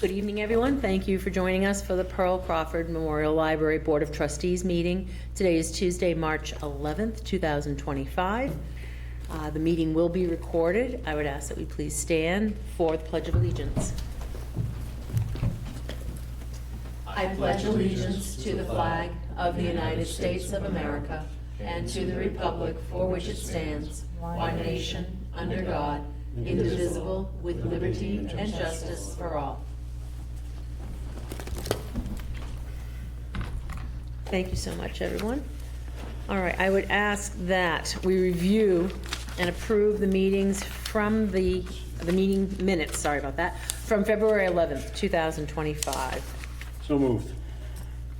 Good evening, everyone. Thank you for joining us for the Pearl Crawford Memorial Library Board of Trustees meeting. Today is Tuesday, March 11th, 2025. The meeting will be recorded. I would ask that we please stand for the Pledge of Allegiance. I pledge allegiance to the flag of the United States of America and to the republic for which it stands, one nation, under God, indivisible, with liberty and justice for all. Thank you so much, everyone. All right, I would ask that we review and approve the meetings from the meeting minutes, sorry about that, from February 11th, 2025. So moved.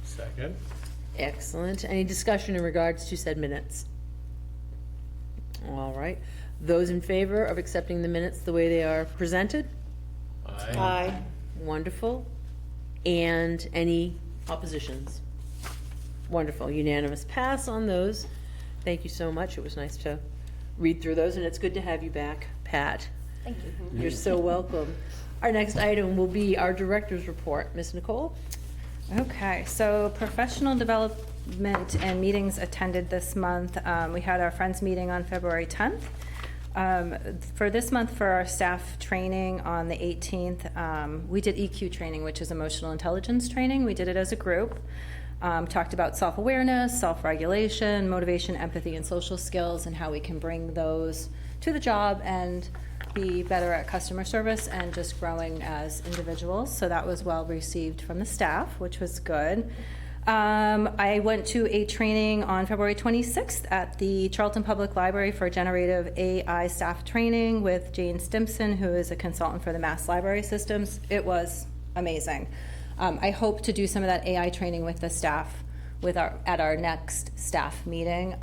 Second. Excellent. Any discussion in regards to said minutes? All right. Those in favor of accepting the minutes the way they are presented? Aye. Wonderful. And any oppositions? Wonderful. Unanimous pass on those. Thank you so much. It was nice to read through those, and it's good to have you back, Pat. Thank you. You're so welcome. Our next item will be our director's report. Ms. Nicole? Okay, so professional development and meetings attended this month. We had our Friends meeting on February 10th. For this month, for our staff training on the 18th, we did EQ training, which is emotional intelligence training. We did it as a group. Talked about self-awareness, self-regulation, motivation, empathy, and social skills, and how we can bring those to the job and be better at customer service and just growing as individuals. So that was well received from the staff, which was good. I went to a training on February 26th at the Charlton Public Library for generative AI staff training with Jane Stimson, who is a consultant for the Mass Library Systems. It was amazing. I hope to do some of that AI training with the staff at our next staff meeting.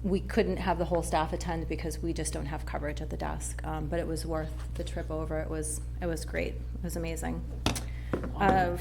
We couldn't have the whole staff attend because we just don't have coverage at the desk, but it was worth the trip over. It was great. It was amazing. I'm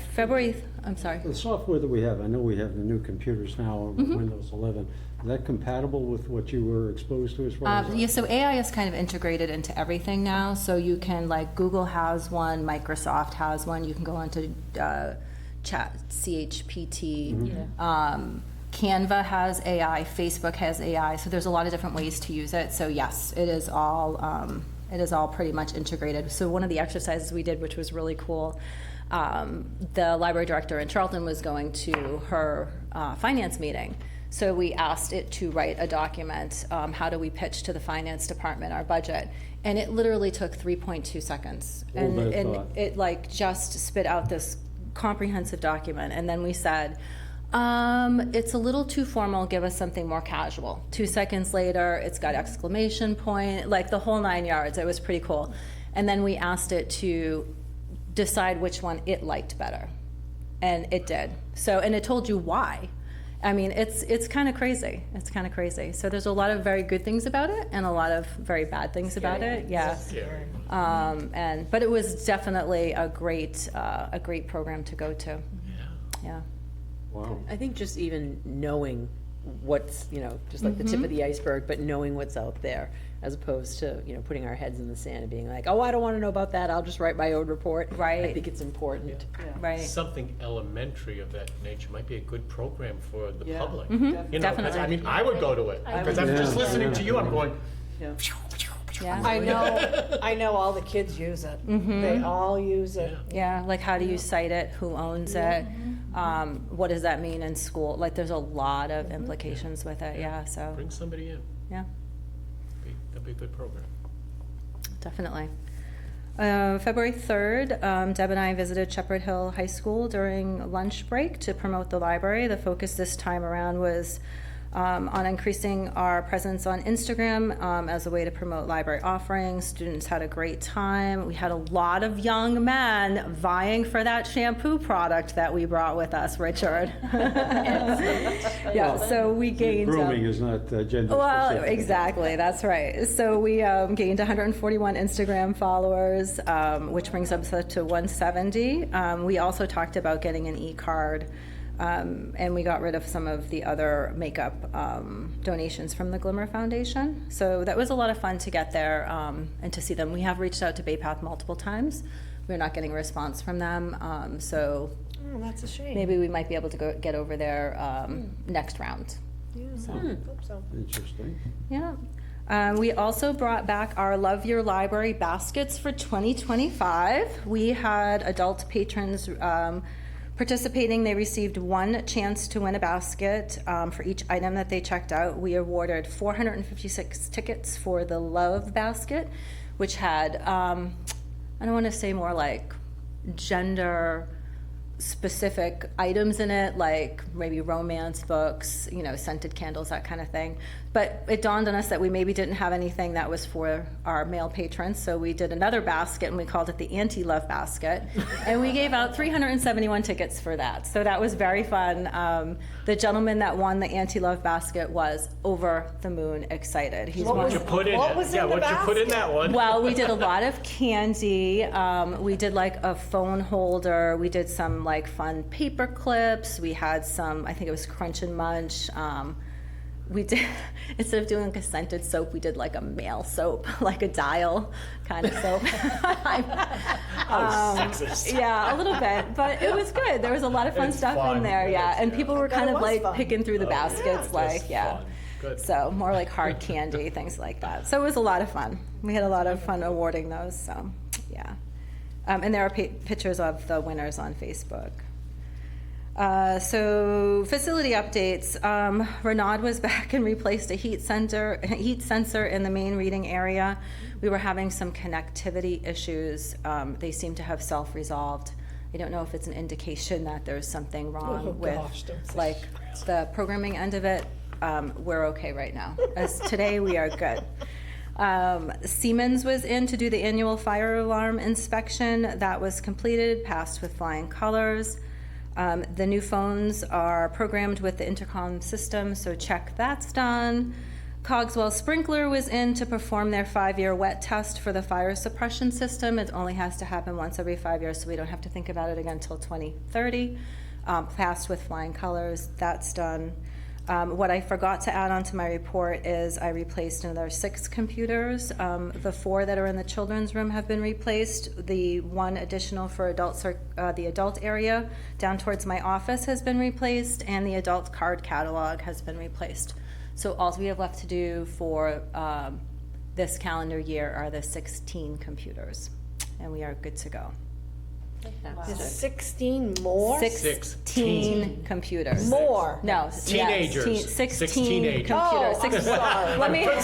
sorry. The software that we have, I know we have the new computers now, Windows 11. Is that compatible with what you were exposed to as far as? Yeah, so AI is kind of integrated into everything now. So you can, like, Google has one, Microsoft has one. You can go onto Chat, CHPT. Canva has AI, Facebook has AI, so there's a lot of different ways to use it. So yes, it is all pretty much integrated. So one of the exercises we did, which was really cool, the library director in Charlton was going to her finance meeting. So we asked it to write a document, how do we pitch to the finance department our budget? And it literally took 3.2 seconds. And it like just spit out this comprehensive document. And then we said, it's a little too formal, give us something more casual. 2 seconds later, it's got exclamation point, like the whole 9 yards. It was pretty cool. And then we asked it to decide which one it liked better. And it did. So, and it told you why. I mean, it's kind of crazy. It's kind of crazy. So there's a lot of very good things about it and a lot of very bad things about it. Yeah. But it was definitely a great program to go to. Yeah. Wow. I think just even knowing what's, just like the tip of the iceberg, but knowing what's out there, as opposed to, putting our heads in the sand and being like, oh, I don't want to know about that, I'll just write my own report. Right. I think it's important. Yeah. Right. Something elementary of that nature might be a good program for the public. Definitely. I mean, I would go to it, because I'm just listening to you, I'm going, Yeah. I know all the kids use it. They all use it. Yeah, like how do you cite it? Who owns it? What does that mean in school? Like there's a lot of implications with it. Yeah, so bring somebody in. yeah, That'd be a good program. definitely. February 3rd, Deb and I visited Shepherd Hill High School during lunch break to promote the library. The focus this time around was on increasing our presence on Instagram as a way to promote library offerings. Students had a great time. We had a lot of young men vying for that shampoo product that we brought with us, Richard. Yeah, so we gained... Grooming is not gender Well, specific. exactly, that's right. So we gained 141 Instagram followers, which brings us to 170. We also talked about getting an e-card. And we got rid of some of the other makeup donations from the Glimmer Foundation. So that was a lot of fun to get there and to see them. We have reached out to Bay Path multiple times. we're not getting a response from them. So Oh, that's a shame. maybe we might be able to get over there next round. Yeah, hope so. Interesting. Yeah. We also brought back our Love Your Library baskets for 2025. We had adult patrons participating. They received one chance to win a basket for each item that they checked out. We awarded 456 tickets for the Love Basket, which had, I don't want to say more like gender specific items in it, like maybe romance books, scented candles, that kind of thing. But it dawned on us that we maybe didn't have anything that was for our male patrons, so we did another basket and we called it the Anti-Love Basket. And we gave out 371 tickets for that. So that was very fun. The gentleman that won the Anti-Love Basket was over the moon excited. He's What one was You put in What it. was Yeah, in the what you put in that one. Well, we did a lot of candy. We did like a phone holder. We did some like fun paper clips. We had some, I think it was Crunch and Munch. We did, instead of doing like a scented soap, we did like a male soap, like a dial kind of soap. Sexist. Yeah, a little bit, but it was good. There was a lot of fun It's stuff fun. in there, It yeah. is, And yeah. people were bet kind it of was like fun. picking through the baskets, Just like, yeah. fun. Good. So more like hard candy, things like that. So it was a lot of fun. We had a lot of fun awarding those, so, yeah. And there are pictures of the winners on Facebook. So facility updates. Renaud was back and replaced a heat sensor in the main reading area. We were having some connectivity issues. They seem to have self-resolved. I don't know if it's an indication that there's something wrong Oh, with gosh, don't say like the programming end of it. We're okay right now. As today, we are good. Siemens was in to do the annual fire alarm inspection. That was completed, passed with flying colors. The new phones are programmed with the intercom system, so check that's done. Cogswell Sprinkler was in to perform their 5-year wet test for the fire suppression system. It only has to happen once every 5 years, so we don't have to think about it again until 2030. Passed with flying colors, that's done. What I forgot to add onto my report is I replaced another 6 computers. The 4 that are in the children's room have been replaced. The 1 additional for the adult area down towards my office has been replaced, and the adult card catalog has been replaced. So all we have left to do for this calendar year are the 16 computers, and we are good to go. Is 16 more? 16 computers. More. No. Teenagers. Yes, 16 teenagers. computers. Oh, I'm Six- sorry. Let me, I've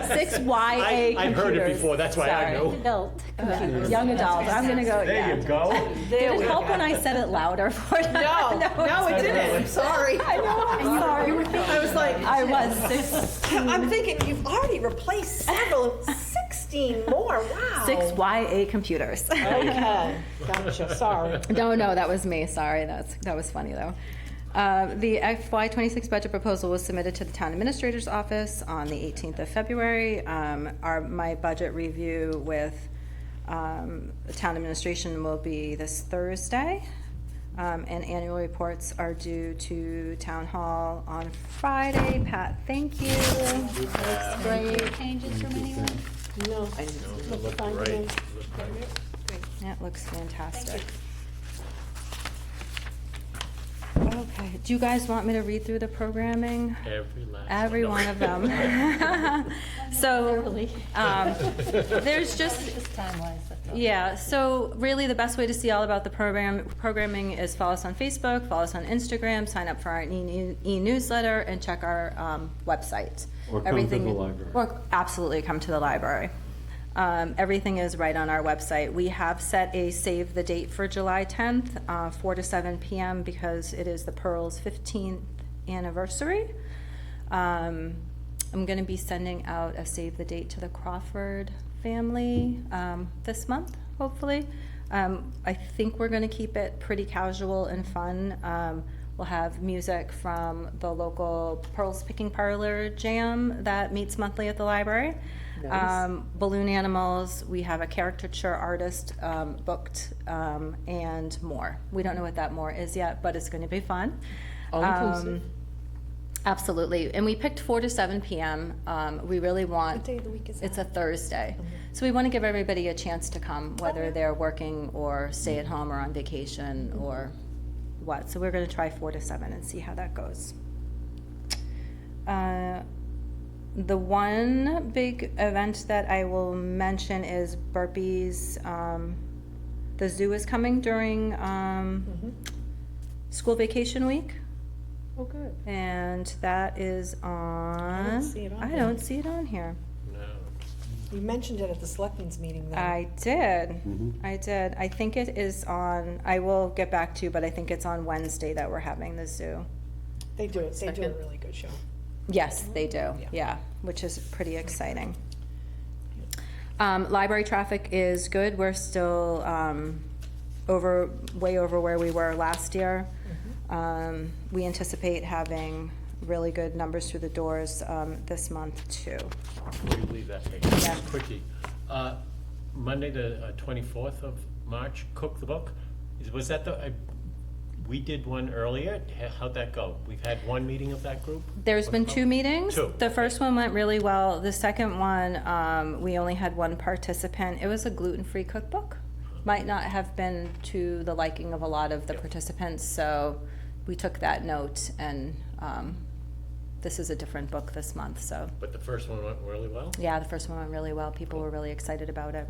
6 YA computers. heard it before, that's why I Sorry. know. Adult computers. Young adults, I'm gonna go, There you yeah. go. There Did we it help go. when I said it louder for you? No, it didn't. I'm sorry. I know, I'm sorry. I was like, I was 16. I'm thinking you've already replaced several. 16 more. Wow. 6 YA computers. Okay. Gotcha. Sorry. No, that was me. Sorry, that was funny though. The FY26 budget proposal was submitted to the town administrator's office on the 18th of February. My budget review with the town administration will be this Thursday. And annual reports are due to town hall on Friday. Pat, thank you. Looks great. Changes from anyone? No. It looked great. Looked great. Yeah, it looks fantastic. Okay, do you guys want me to read through the programming? Every one of them. So, there's just, time-wise, that's all. yeah, so really the best way to see all about the programming is follow us on Facebook, follow us on Instagram, sign up for our e-newsletter, and check our website. Or come to the library. Or absolutely come to the library. Everything is right on our website. We have set a save the date for July 10th, 4 to 7 p.m. because it is the Pearl's 15th anniversary. I'm going to be sending out a save the date to the Crawford family this month, hopefully. I think we're going to keep it pretty casual and fun. We'll have music from the local Pearl's Picking Parlor Jam that meets monthly at the library. Nice. Balloon animals, we have a caricature artist booked, and more. We don't know what that more is yet, but it's going to be fun. All-inclusive? Absolutely. And we picked 4 to 7 p.m. We really want, What day of the week is that? it's a Thursday. So we want to give everybody a chance to come, whether they're working or stay at home or on vacation or what. So we're going to try 4 to 7 and see how that goes. The one big event that I will mention is Burpees. The zoo is coming during school vacation week. Oh, good. And that is on. I don't see it on I here. don't see it on here. No. You mentioned it at the selectmen's meeting then. I did. Mhm. I did. I think it is on, I will get back to you, but I think it's on Wednesday that we're having the zoo. They do a Second. really good show. Yes, they do. Yeah, which is pretty exciting. Library traffic is good. We're still way over where we were last year. We anticipate having really good numbers through the doors this month too. Before you leave that page, Yeah. just quickie. Monday, the 24th of March, Cook the Book. Was that we did one earlier? How'd that go? We've had one meeting of that group? There's been 2 meetings. Two, The okay. first one went really well. The second one, we only had 1 participant. It was a gluten-free cookbook. Might not have been to the liking of a lot of the participants, so we took that note, and this is a different book this month, so. But the first one went really well? Yeah, the first one went really well. People were really excited about it.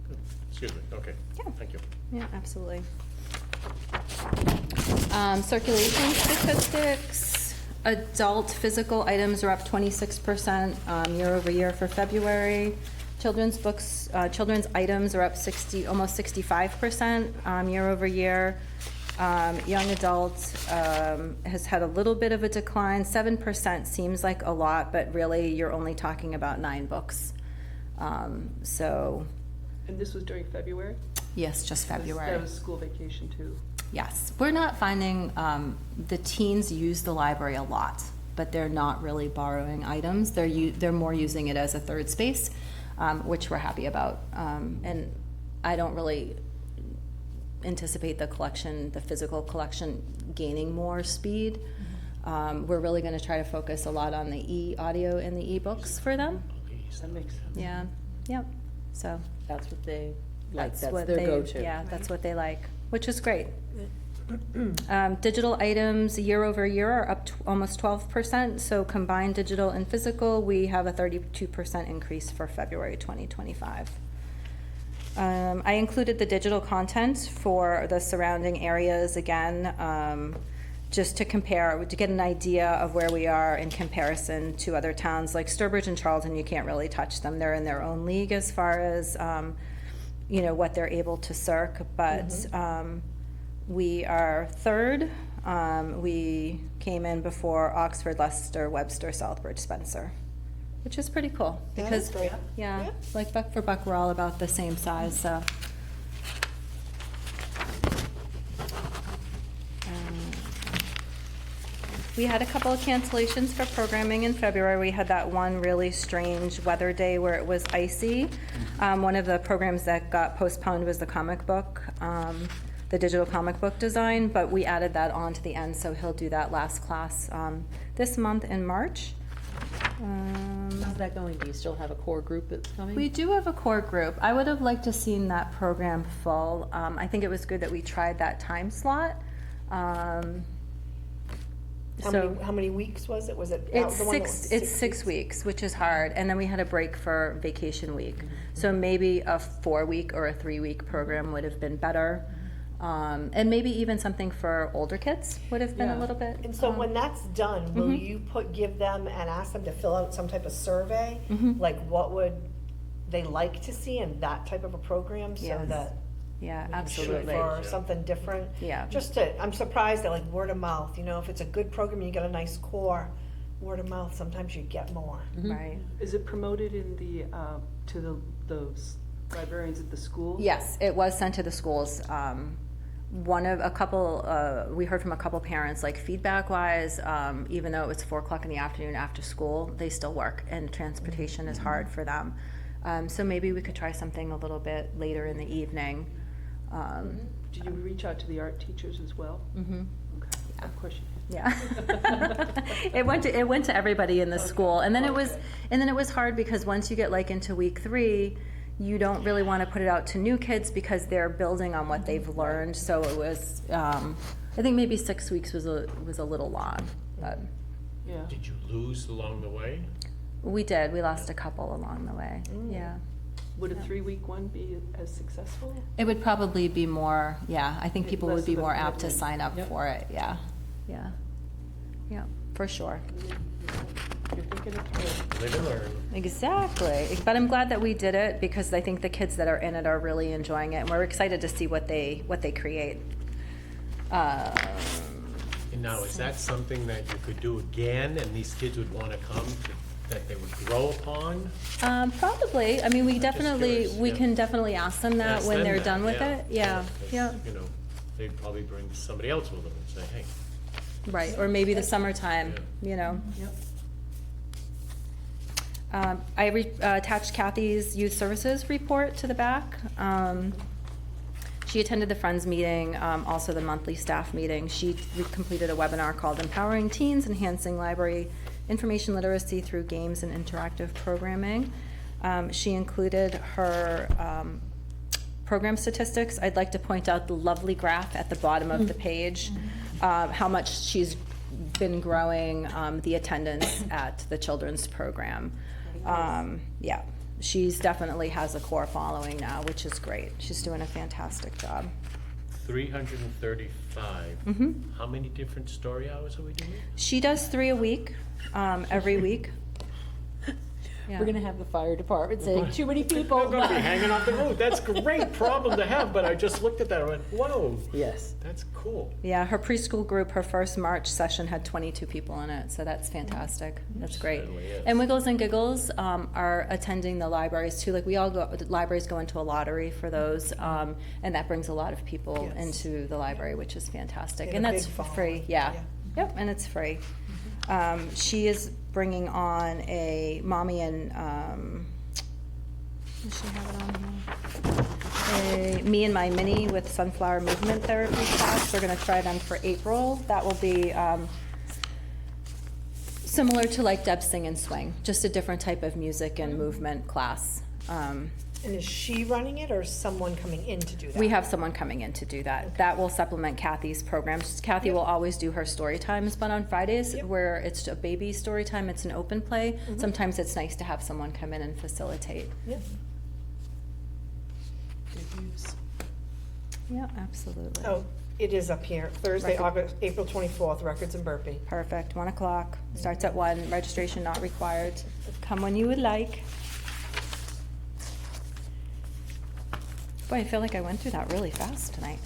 Good. Excuse me, okay. Yeah. Thank you. Yeah, absolutely. Circulation statistics, adult physical items are up 26% year over year for February. Children's books, children's items are up almost 65% year over year. Young adult has had a little bit of a decline. 7% seems like a lot, but really you're only talking about 9 books. So, And this was during February? yes, just February. That was school vacation too. Yes, we're not finding, the teens use the library a lot, but they're not really borrowing items. They're more using it as a third space, which we're happy about. And I don't really anticipate the physical collection gaining more speed. We're really gonna try to focus a lot on the e-audio and the e-books for them. That makes sense. Yeah, yep, so. That's what they like, That's that's what their they, go-to. yeah, that's what they like, which is great. Digital items year over year are up almost 12%, so combined digital and physical, we have a 32% increase for February 2025. I included the digital content for the surrounding areas again, just to compare, to get an idea of where we are in comparison to other towns. Like Sturbridge and Charlton, you can't really touch them. They're in their own league as far as, what they're able to circ, but we are 3rd. We came in before Oxford, Leicester, Webster, Southbridge, Spencer, which is pretty cool. That Because is great. yeah, Yeah. like buck for buck, we're all about the same size, so. We had a couple of cancellations for programming in February. We had that one really strange weather day where it was icy. One of the programs that got postponed was the comic book, the digital comic book design, but we added that on to the end, so he'll do that last class this month in March. How's that going? Do you still have a core group that's coming? We do have a core group. I would have liked to seen that program full. I think it was good that we tried that time slot. How many weeks was it? Was it? It's the one that was 6, it's 6 weeks, which is hard, and then we had a break for vacation week. So maybe a 4-week or a 3-week program would have been better. And maybe even something for older kids would have been a Yeah. little bit. And so when that's done, will Mhm. you give them and ask them to fill out some type of survey? Like what would they like to see in that type of a program so Yes. that Yeah, we can shoot absolutely. for something different? Yeah. I'm surprised at like word of mouth, if it's a good program, you get a nice core, word of mouth, sometimes you get more. Right. Is it promoted in to the librarians at the school? Yes, it was sent to the schools. We heard from a couple parents, like feedback-wise, even though it was 4:00 in the afternoon after school, they still work, and transportation is hard for them. So maybe we could try something a little bit later in the evening. Did you reach out to the art teachers as well? Mhm. Okay, of course you did. Yeah. It went to everybody in the school, and then it was hard because once you get like into week 3, you don't really want to put it out to new kids because they're building on what they've learned. So it was, I think maybe 6 weeks was a little long, but Yeah. Did you lose along the way? we did. We lost a couple along the way. Yeah. Would a 3-week one be as successful? It would probably be more, yeah, I think people Less would be of a more apt to commitment. sign up Yep. for it, yeah, yeah. Yeah, for sure. You're thinking it through. Live and learn. Exactly, but I'm glad that we did it because I think the kids that are in it are really enjoying it, and we're excited to see what they create. And now, is that something that you could do again, and these kids would want to come, that they would grow upon? Probably, I mean, we definitely, curious, we yeah. can definitely ask them that Ask when them they're that, done with it, yeah, 'cause, yeah, You know, they'd probably bring somebody else with them and say, hey. right, or maybe the summertime, you know. Yep. I attached Kathy's youth services report to the back. She attended the Friends meeting, also the monthly staff meeting. She completed a webinar called Empowering Teens, Enhancing Library Information Literacy Through Games and Interactive Programming. She included her program statistics. I'd like to point out the lovely graph at the bottom of the page, how much she's been growing the attendance at the children's program. Yeah, she's definitely has a core following now, which is great. She's doing a fantastic job. 335. Mhm. How many different story hours are we doing? She does 3 a week, every week. Yeah. We're gonna have the fire department saying, too many people. I'm gonna be hanging off the roof. That's a great problem to have, but I just looked at that and went, whoa, Yes. that's cool. Yeah, her preschool group, her first March session had 22 people in it, so that's fantastic. That's great. Certainly is. And Wiggles and Giggles are attending the libraries too. Like we all go, the libraries go into a lottery for those, and that brings a lot of people Yes. into the library, which is fantastic. And And a that's big following. free, yeah. Yeah. Yep, and it's free. She is bringing on a mommy and, does she have it on here? Me and My Mini with Sunflower Movement Therapy class. We're gonna try them for April. That will be, similar to like Deb Sing and Swing, just a different type of music and movement class. And is she running it or is someone coming in to do that? We have someone coming in to do that. That will supplement Kathy's programs. Kathy will always do her story times, but on Fridays, Yep. where it's a baby story time, it's an open play. Sometimes it's nice to have someone come in and facilitate. Yeah. Good use. Yeah, absolutely. Oh, it is up here, Thursday, Record- April 24th, Records in Burpee. Perfect, 1 o'clock, starts at 1, registration not required. Come when you would like. Boy, I feel like I went through that really fast tonight.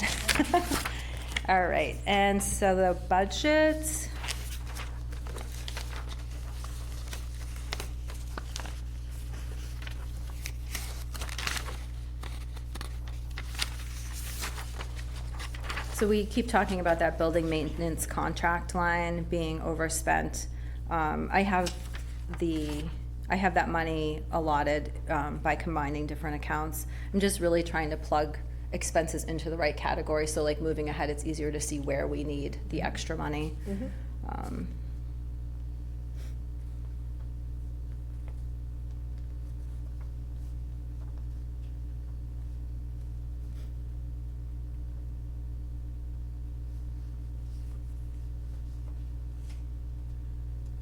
All right, and so the budget. So we keep talking about that building maintenance contract line being overspent. I have that money allotted by combining different accounts. I'm just really trying to plug expenses into the right category, so like moving ahead, it's easier to see where we need the extra money. Um,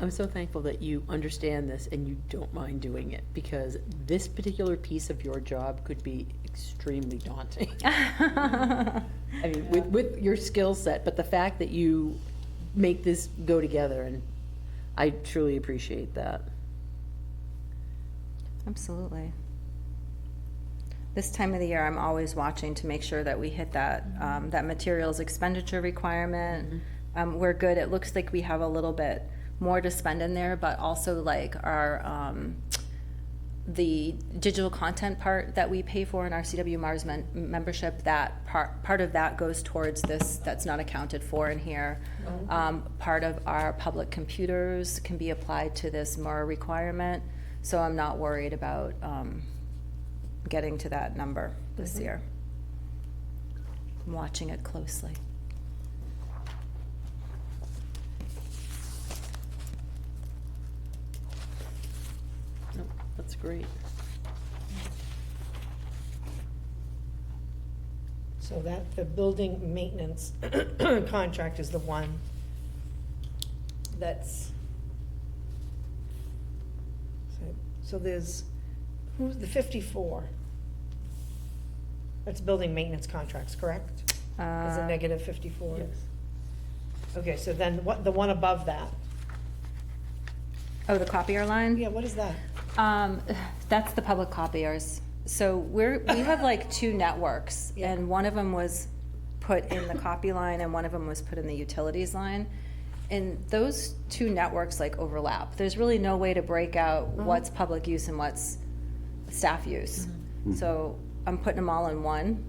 I'm so thankful that you understand this and you don't mind doing it, because this particular piece of your job could be extremely daunting. I mean, with your skill set, but the fact that you make this go together, and I truly appreciate that. Absolutely. This time of the year, I'm always watching to make sure that we hit that, that materials expenditure requirement. We're good. It looks like we have a little bit more to spend in there, but also like our, the digital content part that we pay for in our CW Mars membership, that part of that goes towards this, that's not accounted for in here. Part of our public computers can be applied to this more requirement, so I'm not worried about getting to that number this year. I'm watching it closely. Nope, that's great. So that, the building maintenance contract is the one that's, so there's, who's the 54? That's building maintenance contracts, correct? Is a negative 54? Yes. Okay, so then what, the one above that? Oh, the copier line? Yeah, what is that? That's the public copiers. So we have like two networks, Yeah. and one of them was put in the copy line and one of them was put in the utilities line. And those two networks like overlap. There's really no way to break out what's public use and what's staff use. So I'm putting them all in one,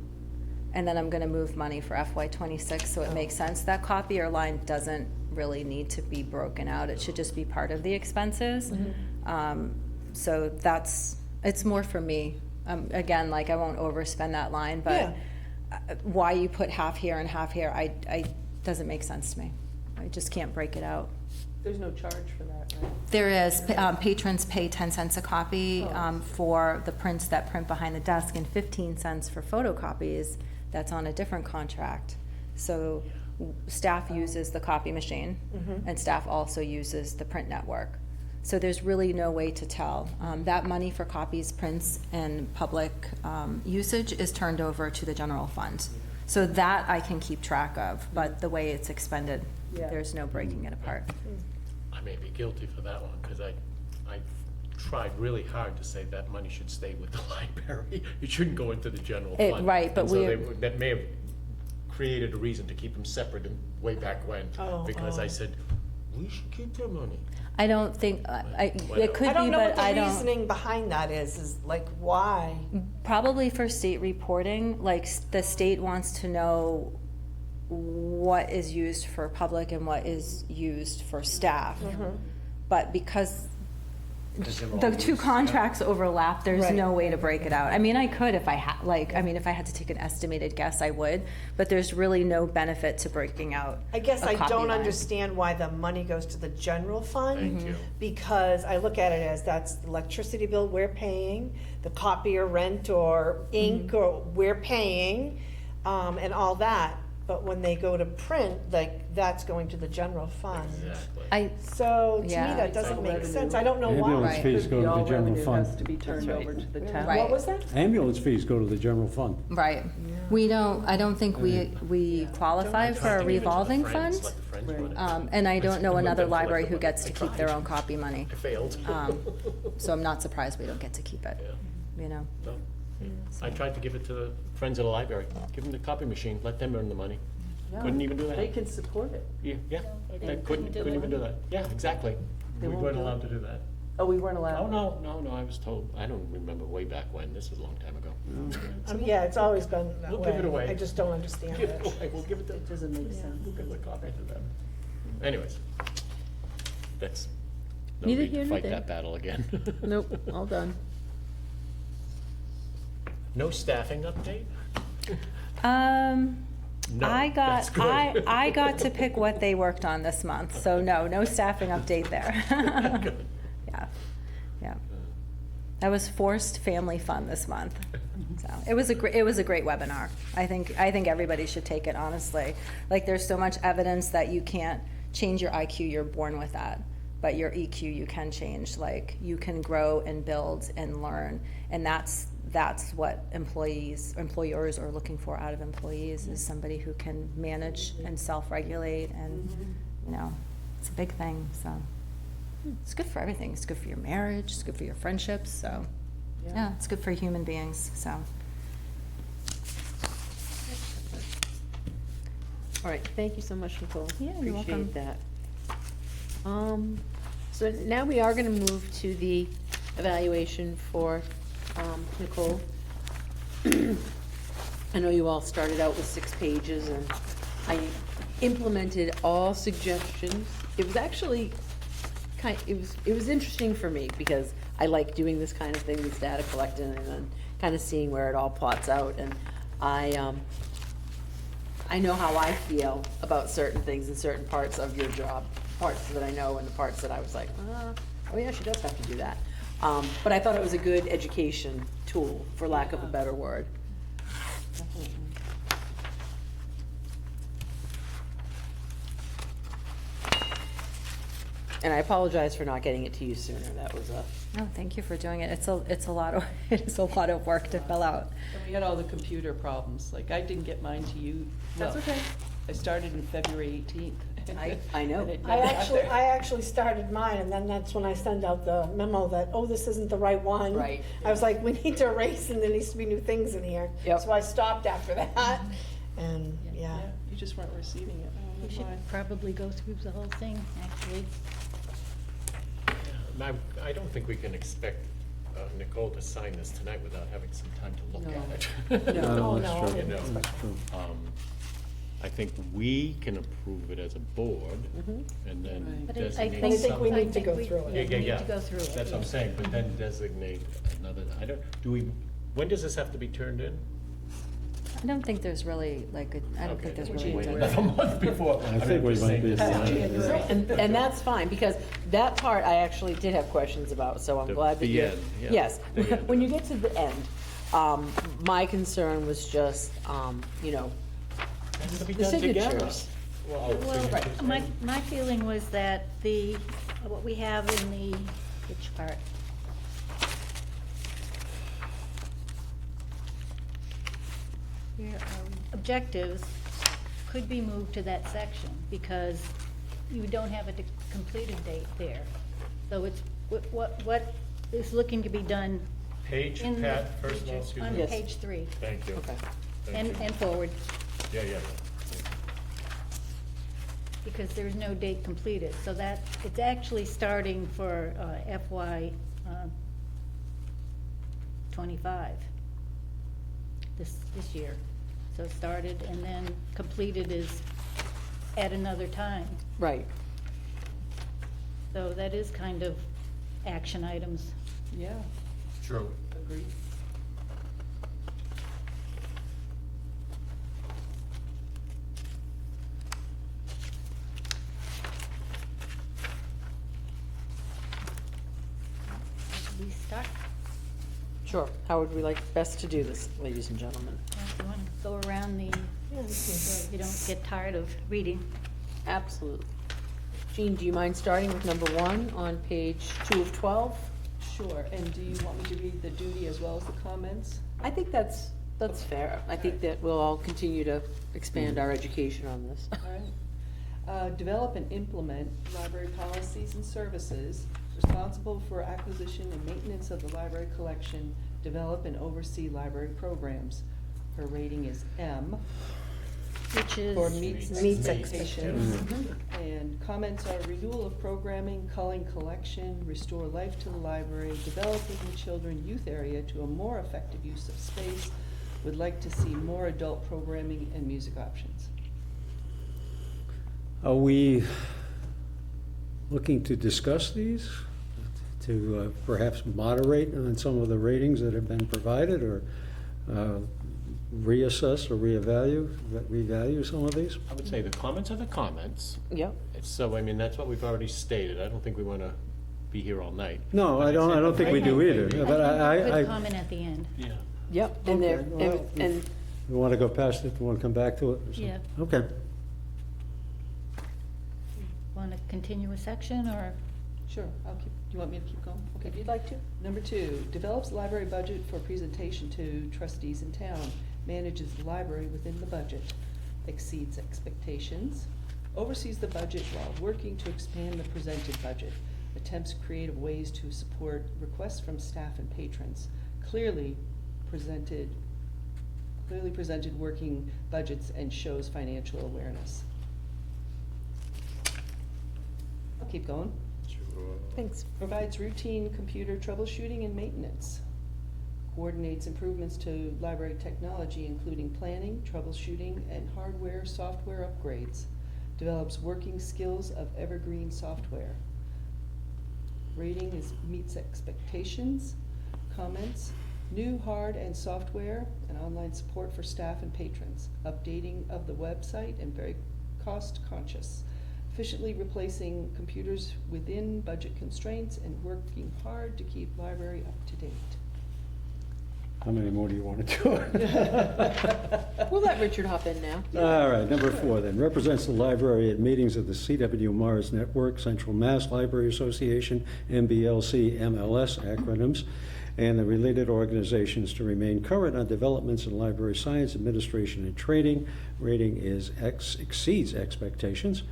and then I'm gonna move money for FY '26, so it makes sense. That copier line doesn't really need to be broken out. It should just be part of the expenses. So it's more for me. Again, like, I won't overspend that line, but why you put half here and half here, doesn't make sense to me. I just can't break it out. There's no charge for that, right? There is, patrons pay 10 cents a copy for the prints that print behind the desk and 15 cents for photocopies. That's on a different contract. So staff uses the copy machine and staff also uses the print network. So there's really no way to tell. That money for copies, prints, and public usage is turned over to the general fund. So that I can keep track of, but the way it's expended, Yeah. there's no breaking it apart. I may be guilty for that one, because I tried really hard to say that money should stay with the library. It shouldn't go into the general fund. Right, but And so we- that may have created a reason to keep them separate way back when, because I said, we should keep their money. I don't think, it could I don't be, know what but the I don't. reasoning behind that is like, why? Probably for state reporting, like, the state wants to know what is used for public and what is used for staff. But because the two contracts overlap, there's Right. no way to break it out. I mean, I could if I had, if I had to take an estimated guess, I would, but there's really no benefit to breaking out I guess a I copy don't line. understand why the money goes to the general fund. Thank you. Because I look at it as that's the electricity bill we're paying, the copier rent or ink or we're paying, and all that. But when they go to print, like, that's going to the general fund. Exactly. So to me, Yeah. that doesn't Like make revenue. sense. I don't know Ambulance why. Right. fees go to the All general revenue has fund. to be turned That's right. over to the town. Right. What was that? Ambulance fees go to the general fund. Right. I don't think we qualify for a revolving fund. And I don't know another library who gets to keep their own copy money. I failed. So I'm not surprised we don't get to keep it, you know? No. I tried to give it to the friends of the library, give them the copy machine, let them earn the money. No, Couldn't even do They that. can support it. Yeah, they couldn't even do that. Yeah, exactly. They We won't weren't do it? allowed to do that. Oh, we weren't Oh, allowed? no, I was told, I don't remember way back when, this was a long time ago. Yeah, it's always been that We'll way. give it away. I just don't understand Give it it. away, we'll give it to, It doesn't make sense. we'll give the copy to them. Anyways, that's, no Neither need here to nor fight there. that battle again. Nope, all done. No staffing update? No, I that's got, good. I got to pick what they worked on this month, so no staffing update there. Good. Yeah. That was forced family fun this month. So it was a great webinar. I think everybody should take it, honestly. Like, there's so much evidence that you can't change your IQ, you're born with that. But your EQ you can change. Like, you can grow and build and learn. And that's what employers are looking for out of employees, is somebody who can manage and self-regulate, and, you know, it's a big thing, so. It's good for everything. It's good for your marriage, it's good for your friendships, so, yeah, it's good for human beings, so. All right, thank you so much, Nicole. Yeah, you're welcome. Appreciate that. So now we are gonna move to the evaluation for Nicole. I know you all started out with 6 pages, and I implemented all suggestions. It was actually it was interesting for me, because I like doing this kind of thing, this data collecting, and then kind of seeing where it all plots out, and I know how I feel about certain things in certain parts of your job, parts that I know and the parts that I was like, oh yeah, she does have to do that. But I thought it was a good education tool, for lack of a better word. And I apologize for not getting it to you sooner. That was a, No, thank you for doing it. It's a lot of, it's a lot of work to fill out. And we had all the computer problems, like I didn't get mine to you. That's well, okay. I started in February 18th. I know. And it I never got actually, there. I actually started mine, and then that's when I send out the memo that, oh, this isn't the right one. Right. I was like, we need to erase, and there needs to be new things in here. Yep. So I stopped after that, and, yeah. Yeah, you just weren't receiving it. I We don't should know why. probably go through the whole thing, actually. I don't think we can expect Nicole to sign this tonight without having some time to look at it. No, that's no, true. You know. That's true. I think we can approve it as a board and then Right. But I designate think, think we something. need to go through it. Yeah, we yeah, need yeah. to go through it. That's what I'm yeah. saying, but then designate another, when does this have to be turned in? I don't think there's really, like, I don't Okay, think there's then really. we a wait deadline. another month before. I think we might be fine. and that's fine, because that part I actually did have questions about, so I'm glad that The you. end, yeah. Yes, The end. when you get to the end, my concern was just, you know, Has to be the done together. signatures. Well, signatures, My feeling was that what we have in the, which part? Here are objectives could be moved to that section, because you don't have a completed date there. So it's, what is looking to be done Page, in the Pat, first of all, excuse on me. Yes. page 3, Thank you. Okay. Thank you. and forward, Yeah, yeah. because there's no date completed. So that, it's actually starting for FY '25, this year. So it started and then completed is at another time. Right. So that is kind of action items. Yeah, True. agreed. We start, Sure. How would we like best to do this, ladies and gentlemen? if you want to go around the, so you don't get tired of reading. Absolutely. Jean, do you mind starting with number 1 on page 2 of 12? Sure, and do you want me to read the duty as well as the comments? I think that's fair. I think that we'll all continue to expand our education on this. All right. Develop and implement library policies and services, responsible for acquisition and maintenance of the library collection, develop and oversee library programs. Her rating is M, Which is. for meets Meets expectations. expectations. And comments are renewal of programming, culling collection, restore life to the library, developing the children youth area to a more effective use of space, would like to see more adult programming and music options. Are we looking to discuss these? To perhaps moderate on some of the ratings that have been provided, or reassess or revalue some of these? I would say the comments are the comments. Yep. So, I mean, that's what we've already stated. I don't think we want to be here all night. No, But I don't think we do either, but Good I, comment at the end. Yeah. Yep, and there, Okay, well, and we want to go past it, we want to come back to it? or something? Yeah. Okay. Want to continue a section, or? Sure, I'll keep, do you want me to keep going? Okay. if you'd like to. Number 2, develops library budget for presentation to trustees in town, manages the library within the budget, exceeds expectations, oversees the budget while working to expand the presented budget, attempts creative ways to support requests from staff and patrons, clearly presented working budgets and shows financial awareness. I'll keep going. Thanks. Provides routine computer troubleshooting and maintenance. Coordinates improvements to library technology, including planning, troubleshooting, and hardware, software upgrades. Develops working skills of evergreen software. Rating is meets expectations. Comments, new hard and software and online support for staff and patrons. Updating of the website and very cost conscious. Efficiently replacing computers within budget constraints and working hard to keep library up to date. How many more do you want to do? We'll let Richard hop in now. All right, number 4 then, represents the library at meetings of the CW Mars Network, Central Mass Library Association, MBLC, MLS acronyms, and the related organizations to remain current on developments in library science, administration, and training. Rating is exceeds expectations.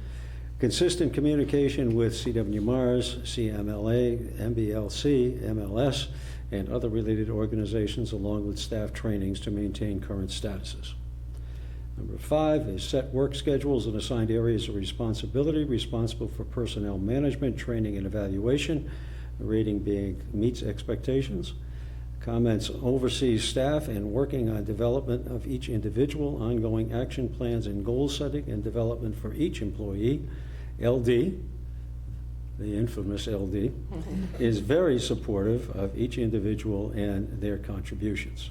Consistent communication with CW Mars, CMLA, MBLC, MLS, and other related organizations, along with staff trainings to maintain current statuses. Number 5 is set work schedules and assigned areas of responsibility, responsible for personnel management, training, and evaluation. The rating being meets expectations. Comments oversees staff and working on development of each individual, ongoing action plans and goal setting and development for each employee. LD, the infamous LD, is very supportive of each individual and their contributions.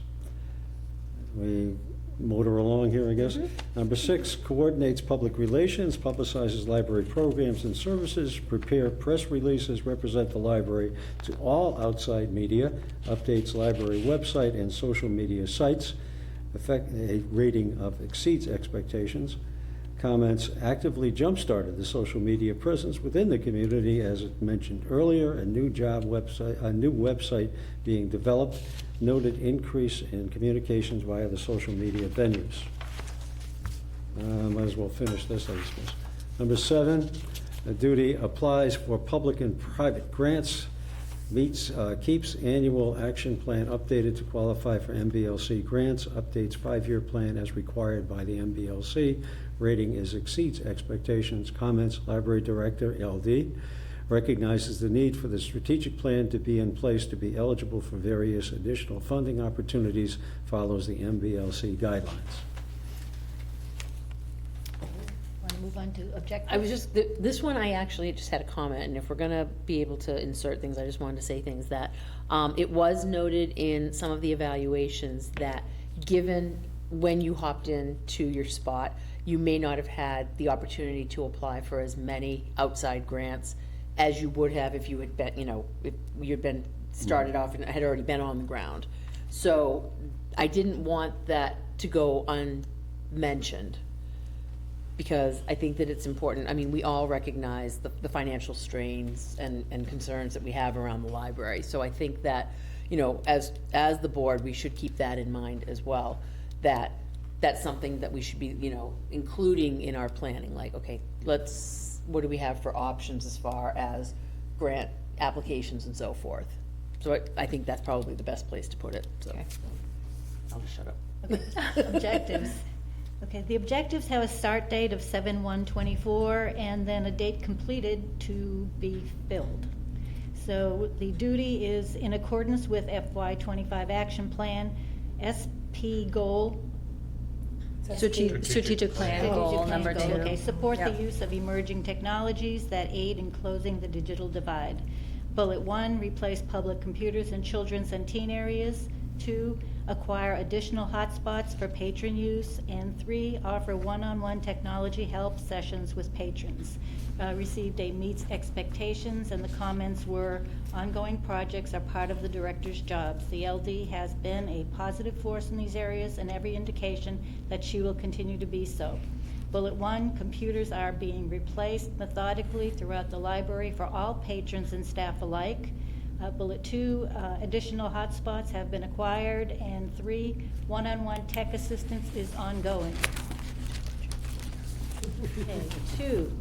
We motor along here, I guess. Number 6, coordinates public relations, publicizes library programs and services, prepare press releases, represent the library to all outside media, updates library website and social media sites, a rating of exceeds expectations. Comments actively jump-started the social media presence within the community, as mentioned earlier, a new website being developed, noted increase in communications via the social media venues. Might as well finish this, I suppose. Number 7, the duty applies for public and private grants, keeps annual action plan updated to qualify for MBLC grants, updates 5-year plan as required by the MBLC. Rating is exceeds expectations. Comments, library director, LD, recognizes the need for the strategic plan to be in place to be eligible for various additional funding opportunities, follows the MBLC guidelines. Want to move on to objectives? I was just, this one, I actually just had a comment, and if we're gonna be able to insert things, I just wanted to say things that, it was noted in some of the evaluations that, given when you hopped into your spot, you may not have had the opportunity to apply for as many outside grants as you would have if you had been, if you'd been started off and had already been on the ground. So I didn't want that to go unmentioned, because I think that it's important. I mean, we all recognize the financial strains and concerns that we have around the library. So I think that, as the board, we should keep that in mind as well, that's something that we should be, including in our planning. Like, okay, what do we have for options as far as grant applications and so forth? So I think that's probably the best place to put it, so. Okay. I'll just shut up. Objectives. Okay, the objectives have a start date of 7/1/24 and then a date completed to be filled. So the duty is in accordance with FY25 action plan, SP goal. Strategic plan, goal Strategic plan number goal, 2. Okay, support the Yep. use of emerging technologies that aid in closing the digital divide. Bullet 1, replace public computers in children's and teen areas. 2, acquire additional hotspots for patron use. And 3, offer one-on-one technology help sessions with patrons. Received a meets expectations, and the comments were, ongoing projects are part of the director's jobs. The LD has been a positive force in these areas, and every indication that she will continue to be so. Bullet 1, computers are being replaced methodically throughout the library for all patrons and staff alike. Bullet 2, additional hotspots have been acquired. And 3, one-on-one tech assistance is ongoing. Okay, 2,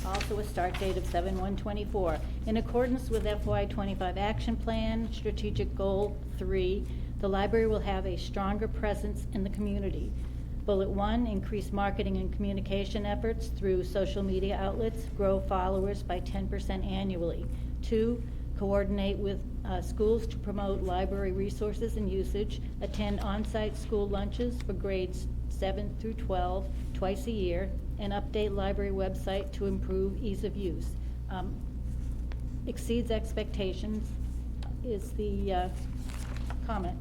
also a start date of 7/1/24. In accordance with FY25 action plan, strategic goal 3, the library will have a stronger presence in the community. Bullet 1, increase marketing and communication efforts through social media outlets, grow followers by 10% annually. 2, coordinate with schools to promote library resources and usage, attend on-site school lunches for grades 7 through 12 twice a year, and update library website to improve ease of use. Exceeds expectations is the comment,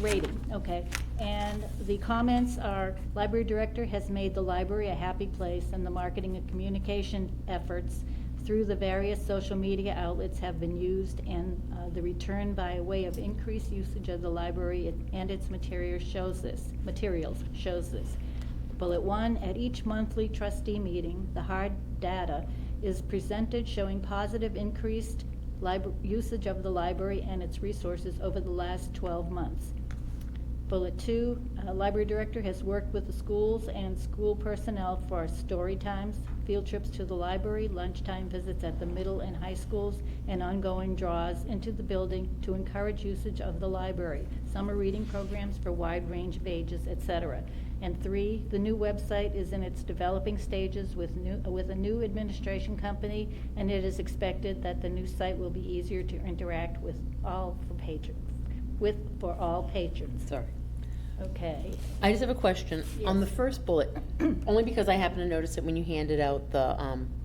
rating, okay. And the comments are, library director has made the library a happy place, and the marketing and communication efforts through the various social media outlets have been used, and the return by way of increased usage of the library and its materials shows this. Bullet 1, at each monthly trustee meeting, the hard data is presented showing positive increased usage of the library and its resources over the last 12 months. Bullet 2, library director has worked with the schools and school personnel for story times, field trips to the library, lunchtime visits at the middle and high schools, and ongoing draws into the building to encourage usage of the library, summer reading programs for wide range of ages, etc. And 3, the new website is in its developing stages with a new administration company, and it is expected that the new site will be easier to interact with for all patrons. Sorry. Okay. I just have a question. On the Yes. first bullet, only because I happened to notice it when you handed out the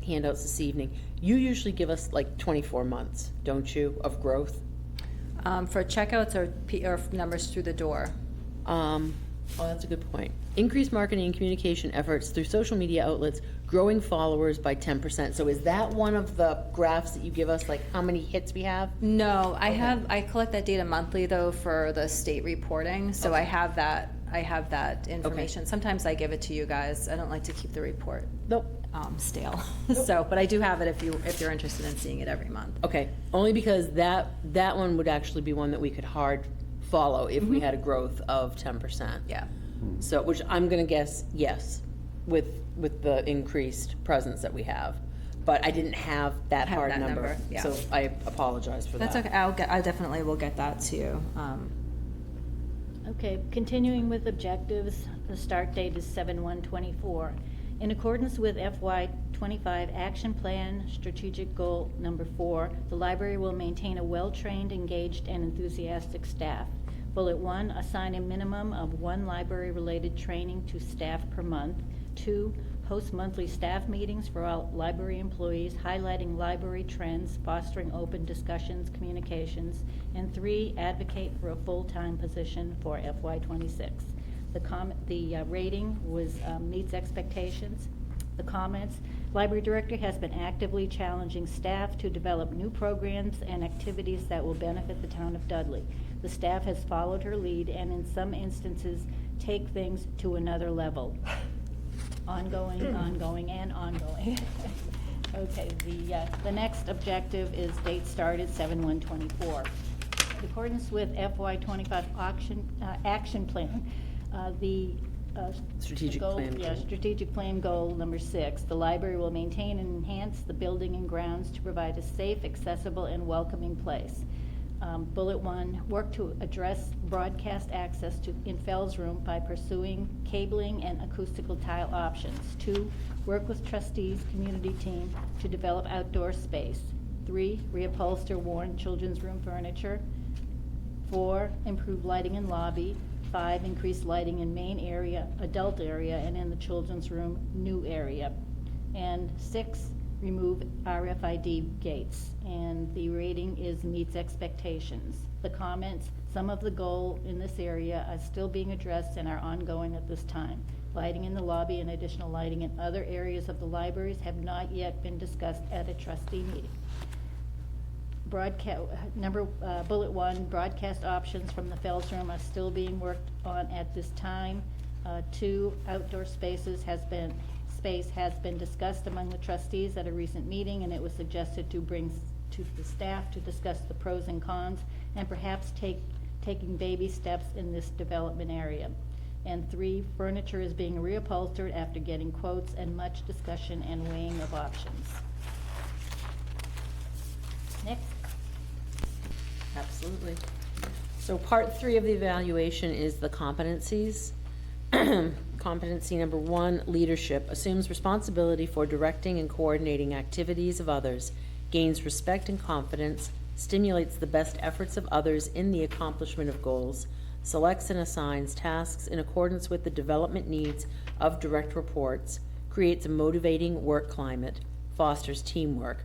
handouts this evening, you usually give us like 24 months, don't you, of growth? For checkouts or numbers through the door? Oh, that's a good point. Increased marketing and communication efforts through social media outlets, growing followers by 10%. So is that one of the graphs that you give us, like how many hits we have? No, I collect that data monthly though for the state reporting, so I have that information. Sometimes I give it to you guys. I don't like to keep the report Nope. stale. So, but I do have it if you're interested in seeing it every month. Okay, only because that one would actually be one that we could hard follow if we had a growth of 10%. Yeah. So, which I'm gonna guess, yes, with the increased presence that we have. But I didn't have that Have hard that number, number, yeah. so I apologize for that. That's okay. I definitely will get that to you. Okay, continuing with objectives, the start date is 7/1/24. In accordance with FY '25 Action Plan Strategic Goal Number 4, the library will maintain a well-trained, engaged, and enthusiastic staff. Bullet 1, assign a minimum of 1 library-related training to staff per month. 2, host monthly staff meetings for all library employees, highlighting library trends, fostering open discussions, communications. And 3, advocate for a full-time position for FY '26. The rating was meets expectations. The comments, library director has been actively challenging staff to develop new programs and activities that will benefit the town of Dudley. The staff has followed her lead and in some instances take things to another level. Ongoing, and ongoing. Okay, the next objective is date started 7/1/24. In accordance with FY '25 action plan, the Strategic goal- plan Yeah, goal. strategic plan goal number 6. The library will maintain and enhance the building and grounds to provide a safe, accessible, and welcoming place. Bullet 1, work to address broadcast access in Fell's room by pursuing cabling and acoustical tile options. 2, work with trustees, community team to develop outdoor space. 3, reupholster worn children's room furniture. 4, improve lighting in lobby. 5, increase lighting in main area, adult area, and in the children's room, new area. And 6, remove RFID gates. And the rating is meets expectations. The comments, some of the goal in this area are still being addressed and are ongoing at this time. Lighting in the lobby and additional lighting in other areas of the libraries have not yet been discussed at a trustee meeting. Bullet 1, broadcast options from the Fells Room are still being worked on at this time. 2, outdoor space has been discussed among the trustees at a recent meeting, and it was suggested to bring to the staff to discuss the pros and cons, and perhaps taking baby steps in this development area. And 3, furniture is being reupholstered after getting quotes and much discussion and weighing of options. Next. Absolutely. So part 3 of the evaluation is the competencies. Competency number 1, leadership, assumes responsibility for directing and coordinating activities of others, gains respect and confidence, stimulates the best efforts of others in the accomplishment of goals, selects and assigns tasks in accordance with the development needs of direct reports, creates a motivating work climate, fosters teamwork.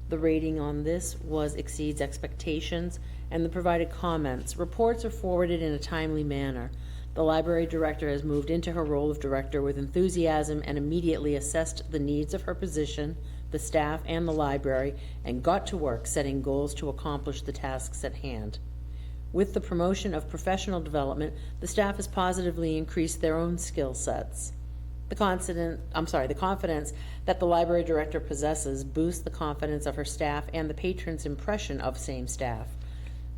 The rating on this was exceeds expectations, and the provided comments. Reports are forwarded in a timely manner. The library director has moved into her role of director with enthusiasm and immediately assessed the needs of her position, the staff, and the library, and got to work setting goals to accomplish the tasks at hand. With the promotion of professional development, the staff has positively increased their own skill sets. The confidence that the library director possesses boosts the confidence of her staff and the patron's impression of same staff.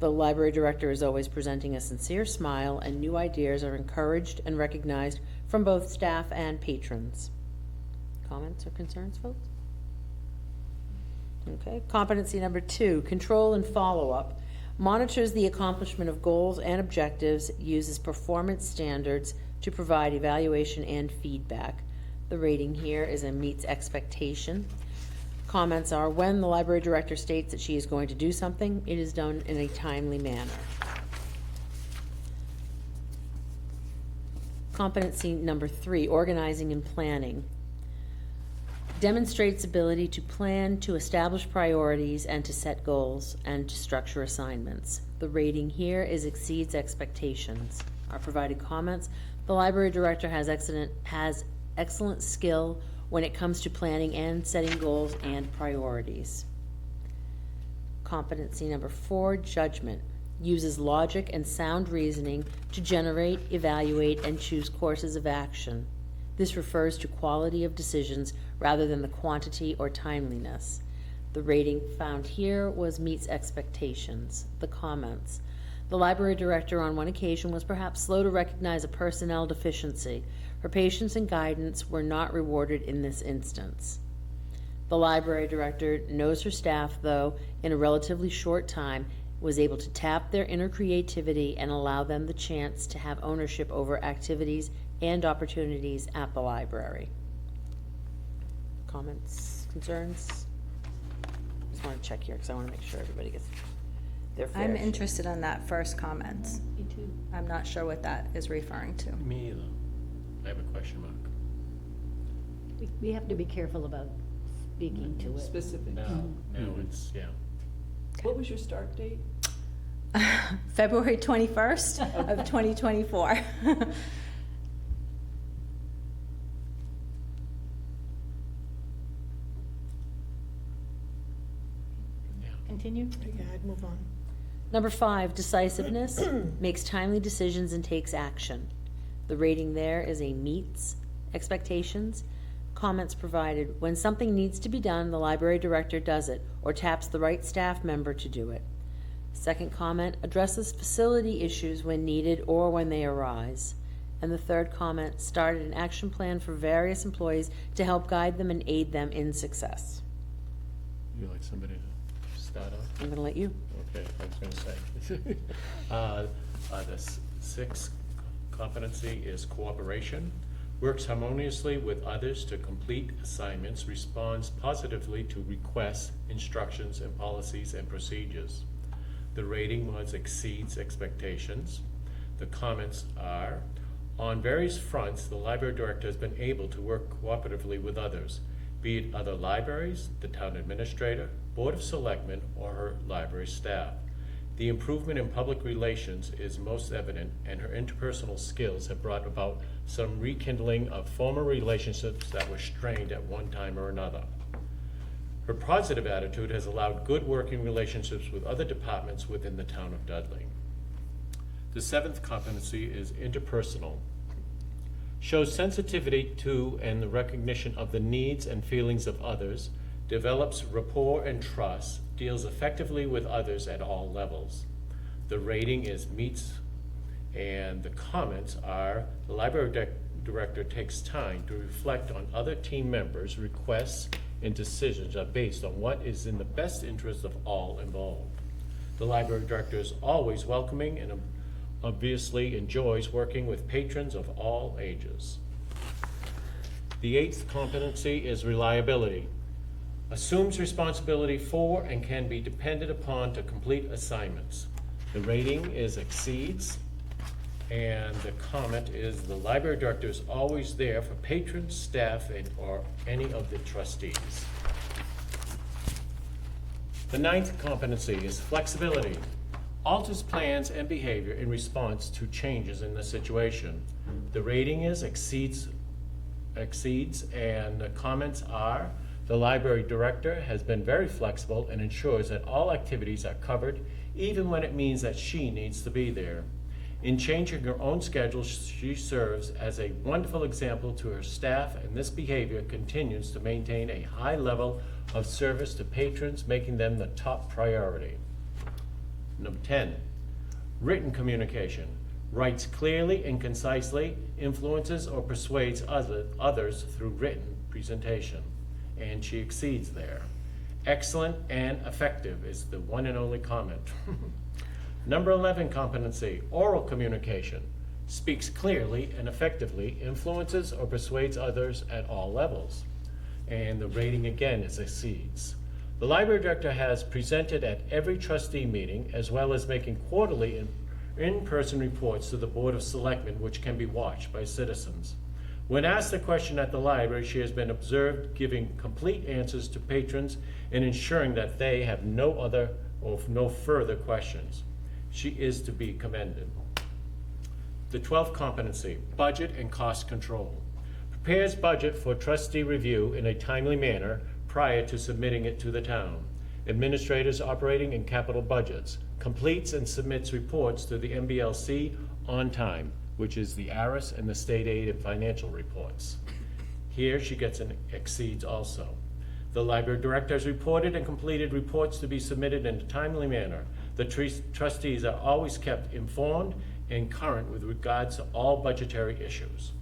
The library director is always presenting a sincere smile, and new ideas are encouraged and recognized from both staff and patrons. Comments or concerns, folks? Okay, competency number 2, control and follow-up. Monitors the accomplishment of goals and objectives, uses performance standards to provide evaluation and feedback. The rating here is a meets expectation. Comments are, when the library director states that she is going to do something, it is done in a timely manner. Competency number 3, organizing and planning. Demonstrates ability to plan, to establish priorities, and to set goals, and to structure assignments. The rating here is exceeds expectations. Our provided comments, the library director has excellent skill when it comes to planning and setting goals and priorities. Competency number 4, judgment. Uses logic and sound reasoning to generate, evaluate, and choose courses of action. This refers to quality of decisions rather than the quantity or timeliness. The rating found here was meets expectations. The comments. The library director on one occasion was perhaps slow to recognize a personnel deficiency. Her patience and guidance were not rewarded in this instance. The library director knows her staff, though, in a relatively short time, was able to tap their inner creativity and allow them the chance to have ownership over activities and opportunities at the library. Comments, concerns? Just want to check here because I want to make sure everybody gets their fair I'm share. interested in that first comment. Me too. I'm not sure what that is referring to. Me either. I have a question mark. We have to be careful about speaking to it. Specific. Now it's, yeah. What was your start date? February 21st of 2024. Continue? Yeah, I'd move on. Number 5, decisiveness, makes timely decisions and takes action. The rating there is a meets expectations. Comments provided, when something needs to be done, the library director does it or taps the right staff member to do it. Second comment, addresses facility issues when needed or when they arise. And the third comment, started an action plan for various employees to help guide them and aid them in success. You like somebody to start off? I'm going to let you. Okay, I was gonna say. The sixth competency is cooperation. Works harmoniously with others to complete assignments, responds positively to requests, instructions, and policies and procedures. The rating was exceeds expectations. The comments are, on various fronts, the library director has been able to work cooperatively with others, be it other libraries, the town administrator, Board of Selectmen, or her library staff. The improvement in public relations is most evident, and her interpersonal skills have brought about some rekindling of former relationships that were strained at one time or another. Her positive attitude has allowed good working relationships with other departments within the town of Dudley. The seventh competency is interpersonal. Shows sensitivity to and the recognition of the needs and feelings of others, develops rapport and trust, deals effectively with others at all levels. The rating is meets, and the comments are, the library director takes time to reflect on other team members' requests and decisions are based on what is in the best interest of all involved. The library director is always welcoming and obviously enjoys working with patrons of all ages. The eighth competency is reliability. Assumes responsibility for and can be depended upon to complete assignments. The rating is exceeds, and the comment is the library director is always there for patrons, staff, or any of the trustees. The ninth competency is flexibility. Alters plans and behavior in response to changes in the situation. The rating is exceeds, and the comments are, The library director has been very flexible and ensures that all activities are covered, even when it means that she needs to be there. In changing her own schedule, she serves as a wonderful example to her staff, and this behavior continues to maintain a high level of service to patrons, making them the top priority. Number 10, written communication. Writes clearly and concisely, influences or persuades others through written presentation. And she exceeds there. Excellent and effective is the one and only comment. Number 11 competency, oral communication. Speaks clearly and effectively, influences or persuades others at all levels. And the rating again is exceeds. The library director has presented at every trustee meeting, as well as making quarterly in-person reports to the Board of Selectmen, which can be watched by citizens. When asked a question at the library, she has been observed giving complete answers to patrons and ensuring that they have no further questions. She is to be commended. The 12th competency, budget and cost control. Prepares budget for trustee review in a timely manner prior to submitting it to the town. Administrators operating in capital budgets. Completes and submits reports to the MBLC on time, which is the ARIS and the state aid and financial reports. Here she gets an exceeds also. The library director has reported and completed reports to be submitted in a timely manner. The trustees are always kept informed and current with regards to all budgetary issues.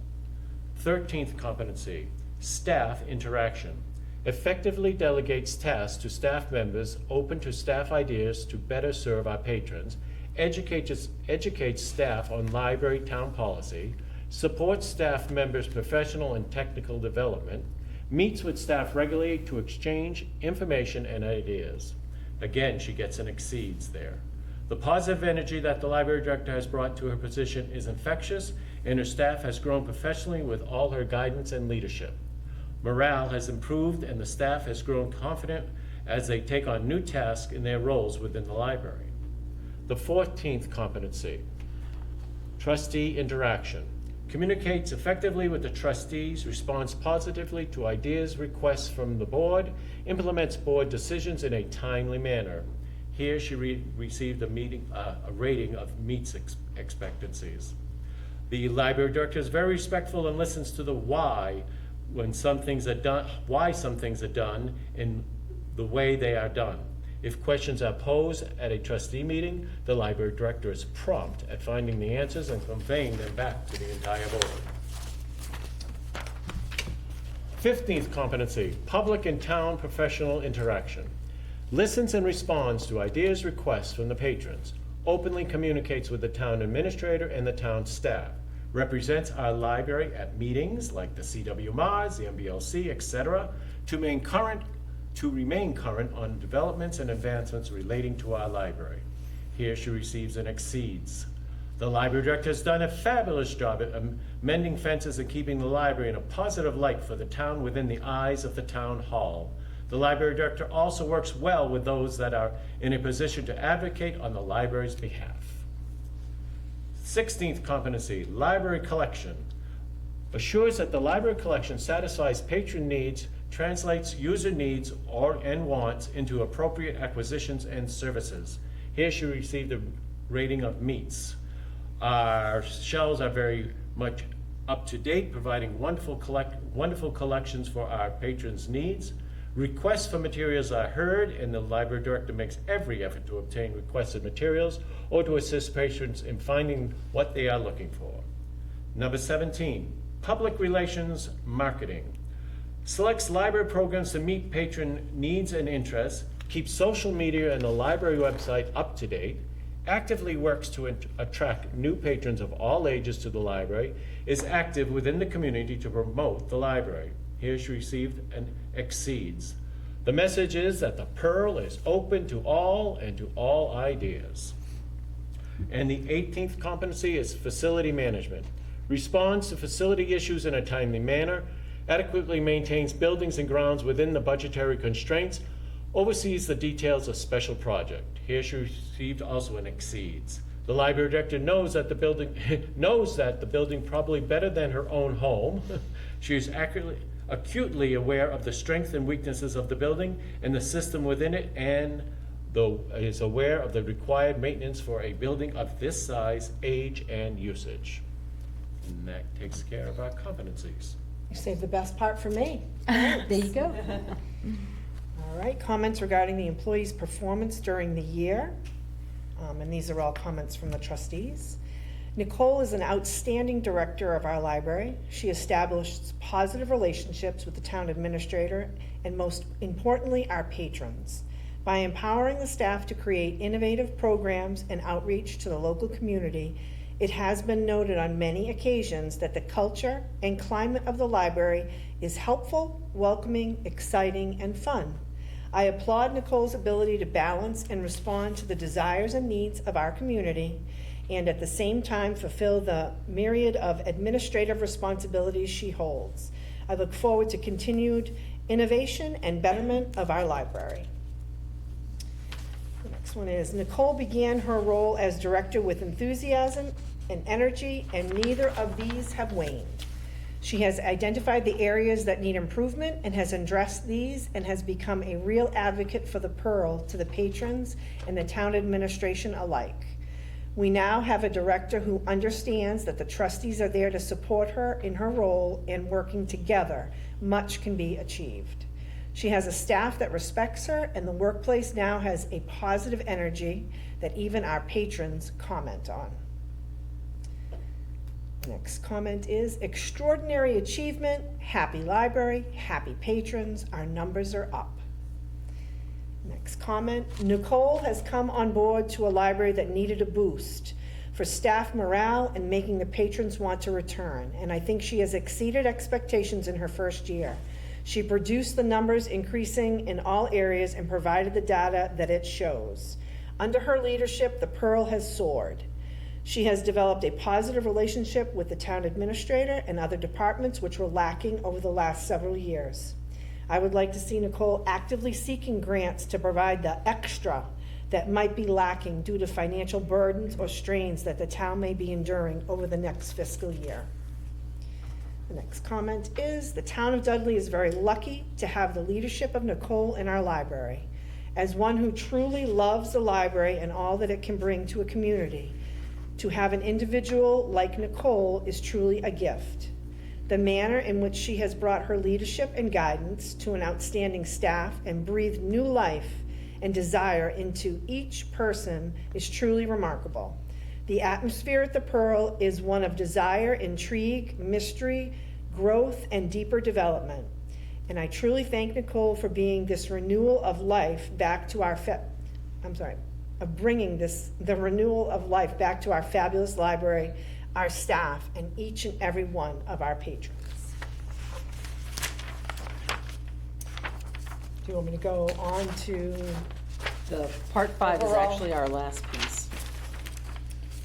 13th competency, staff interaction. Effectively delegates tasks to staff members, open to staff ideas to better serve our patrons, educates staff on library town policy, supports staff members' professional and technical development, meets with staff regularly to exchange information and ideas. Again, she gets an exceeds there. The positive energy that the library director has brought to her position is infectious, and her staff has grown professionally with all her guidance and leadership. Morale has improved, and the staff has grown confident as they take on new tasks in their roles within the library. The 14th competency, trustee interaction. Communicates effectively with the trustees, responds positively to ideas, requests from the board, implements board decisions in a timely manner. Here she received a rating of meets expectancies. The library director is very respectful and listens to the why when some things are done, why some things are done, and the way they are done. If questions are posed at a trustee meeting, the library director is prompt at finding the answers and conveying them back to the entire board. 15th competency, public and town professional interaction. Listens and responds to ideas, requests from the patrons. Openly communicates with the town administrator and the town staff. Represents our library at meetings like the CW Mars, the MBLC, etc., to remain current on developments and advancements relating to our library. Here she receives and exceeds. The library director has done a fabulous job at mending fences and keeping the library in a positive light for the town within the eyes of the town hall. The library director also works well with those that are in a position to advocate on the library's behalf. 16th competency, library collection. Assures that the library collection satisfies patron needs, translates user needs and wants into appropriate acquisitions and services. Here she received a rating of meets. Our shelves are very much up to date, providing wonderful collections for our patrons' needs. Requests for materials are heard, and the library director makes every effort to obtain requested materials or to assist patrons in finding what they are looking for. Number 17, public relations marketing. Selects library programs to meet patron needs and interests, keeps social media and the library website up to date, actively works to attract new patrons of all ages to the library, is active within the community to promote the library. Here she received and exceeds. The message is that the Pearl is open to all and to all ideas. And the 18th competency is facility management. Responds to facility issues in a timely manner, adequately maintains buildings and grounds within the budgetary constraints, oversees the details of special project. Here she received also an exceeds. The library director knows that the building probably better than her own home. She is accurately acutely aware of the strengths and weaknesses of the building and the system within it, and is aware of the required maintenance for a building of this size, age, and usage. And that takes care of our competencies. You saved the best part for me. There you go. All right, comments regarding the employee's performance during the year. And these are all comments from the trustees. Nicole is an outstanding director of our library. She established positive relationships with the town administrator and, most importantly, our patrons. By empowering the staff to create innovative programs and outreach to the local community, it has been noted on many occasions that the culture and climate of the library is helpful, welcoming, exciting, and fun. I applaud Nicole's ability to balance and respond to the desires and needs of our community, and at the same time fulfill the myriad of administrative responsibilities she holds. I look forward to continued innovation and betterment of our library. The next one is, Nicole began her role as director with enthusiasm and energy, and neither of these have waned. She has identified the areas that need improvement and has addressed these, and has become a real advocate for the Pearl to the patrons and the town administration alike. We now have a director who understands that the trustees are there to support her in her role, and working together, much can be achieved. She has a staff that respects her, and the workplace now has a positive energy that even our patrons comment on. Next comment is, extraordinary achievement, happy library, happy patrons, our numbers are up. Next comment, Nicole has come on board to a library that needed a boost for staff morale and making the patrons want to return, and I think she has exceeded expectations in her first year. She produced the numbers increasing in all areas and provided the data that it shows. Under her leadership, the Pearl has soared. She has developed a positive relationship with the town administrator and other departments, which were lacking over the last several years. I would like to see Nicole actively seeking grants to provide the extra that might be lacking due to financial burdens or strains that the town may be enduring over the next fiscal year. The next comment is, the town of Dudley is very lucky to have the leadership of Nicole in our library. As one who truly loves the library and all that it can bring to a community, to have an individual like Nicole is truly a gift. The manner in which she has brought her leadership and guidance to an outstanding staff and breathed new life and desire into each person is truly remarkable. The atmosphere at the Pearl is one of desire, intrigue, mystery, growth, and deeper development. And I truly thank Nicole for being this renewal of life back to our bringing the renewal of life back to our fabulous library, our staff, and each and every one of our patrons. Do you want me to go on to The part 5 is Overall. actually our last piece.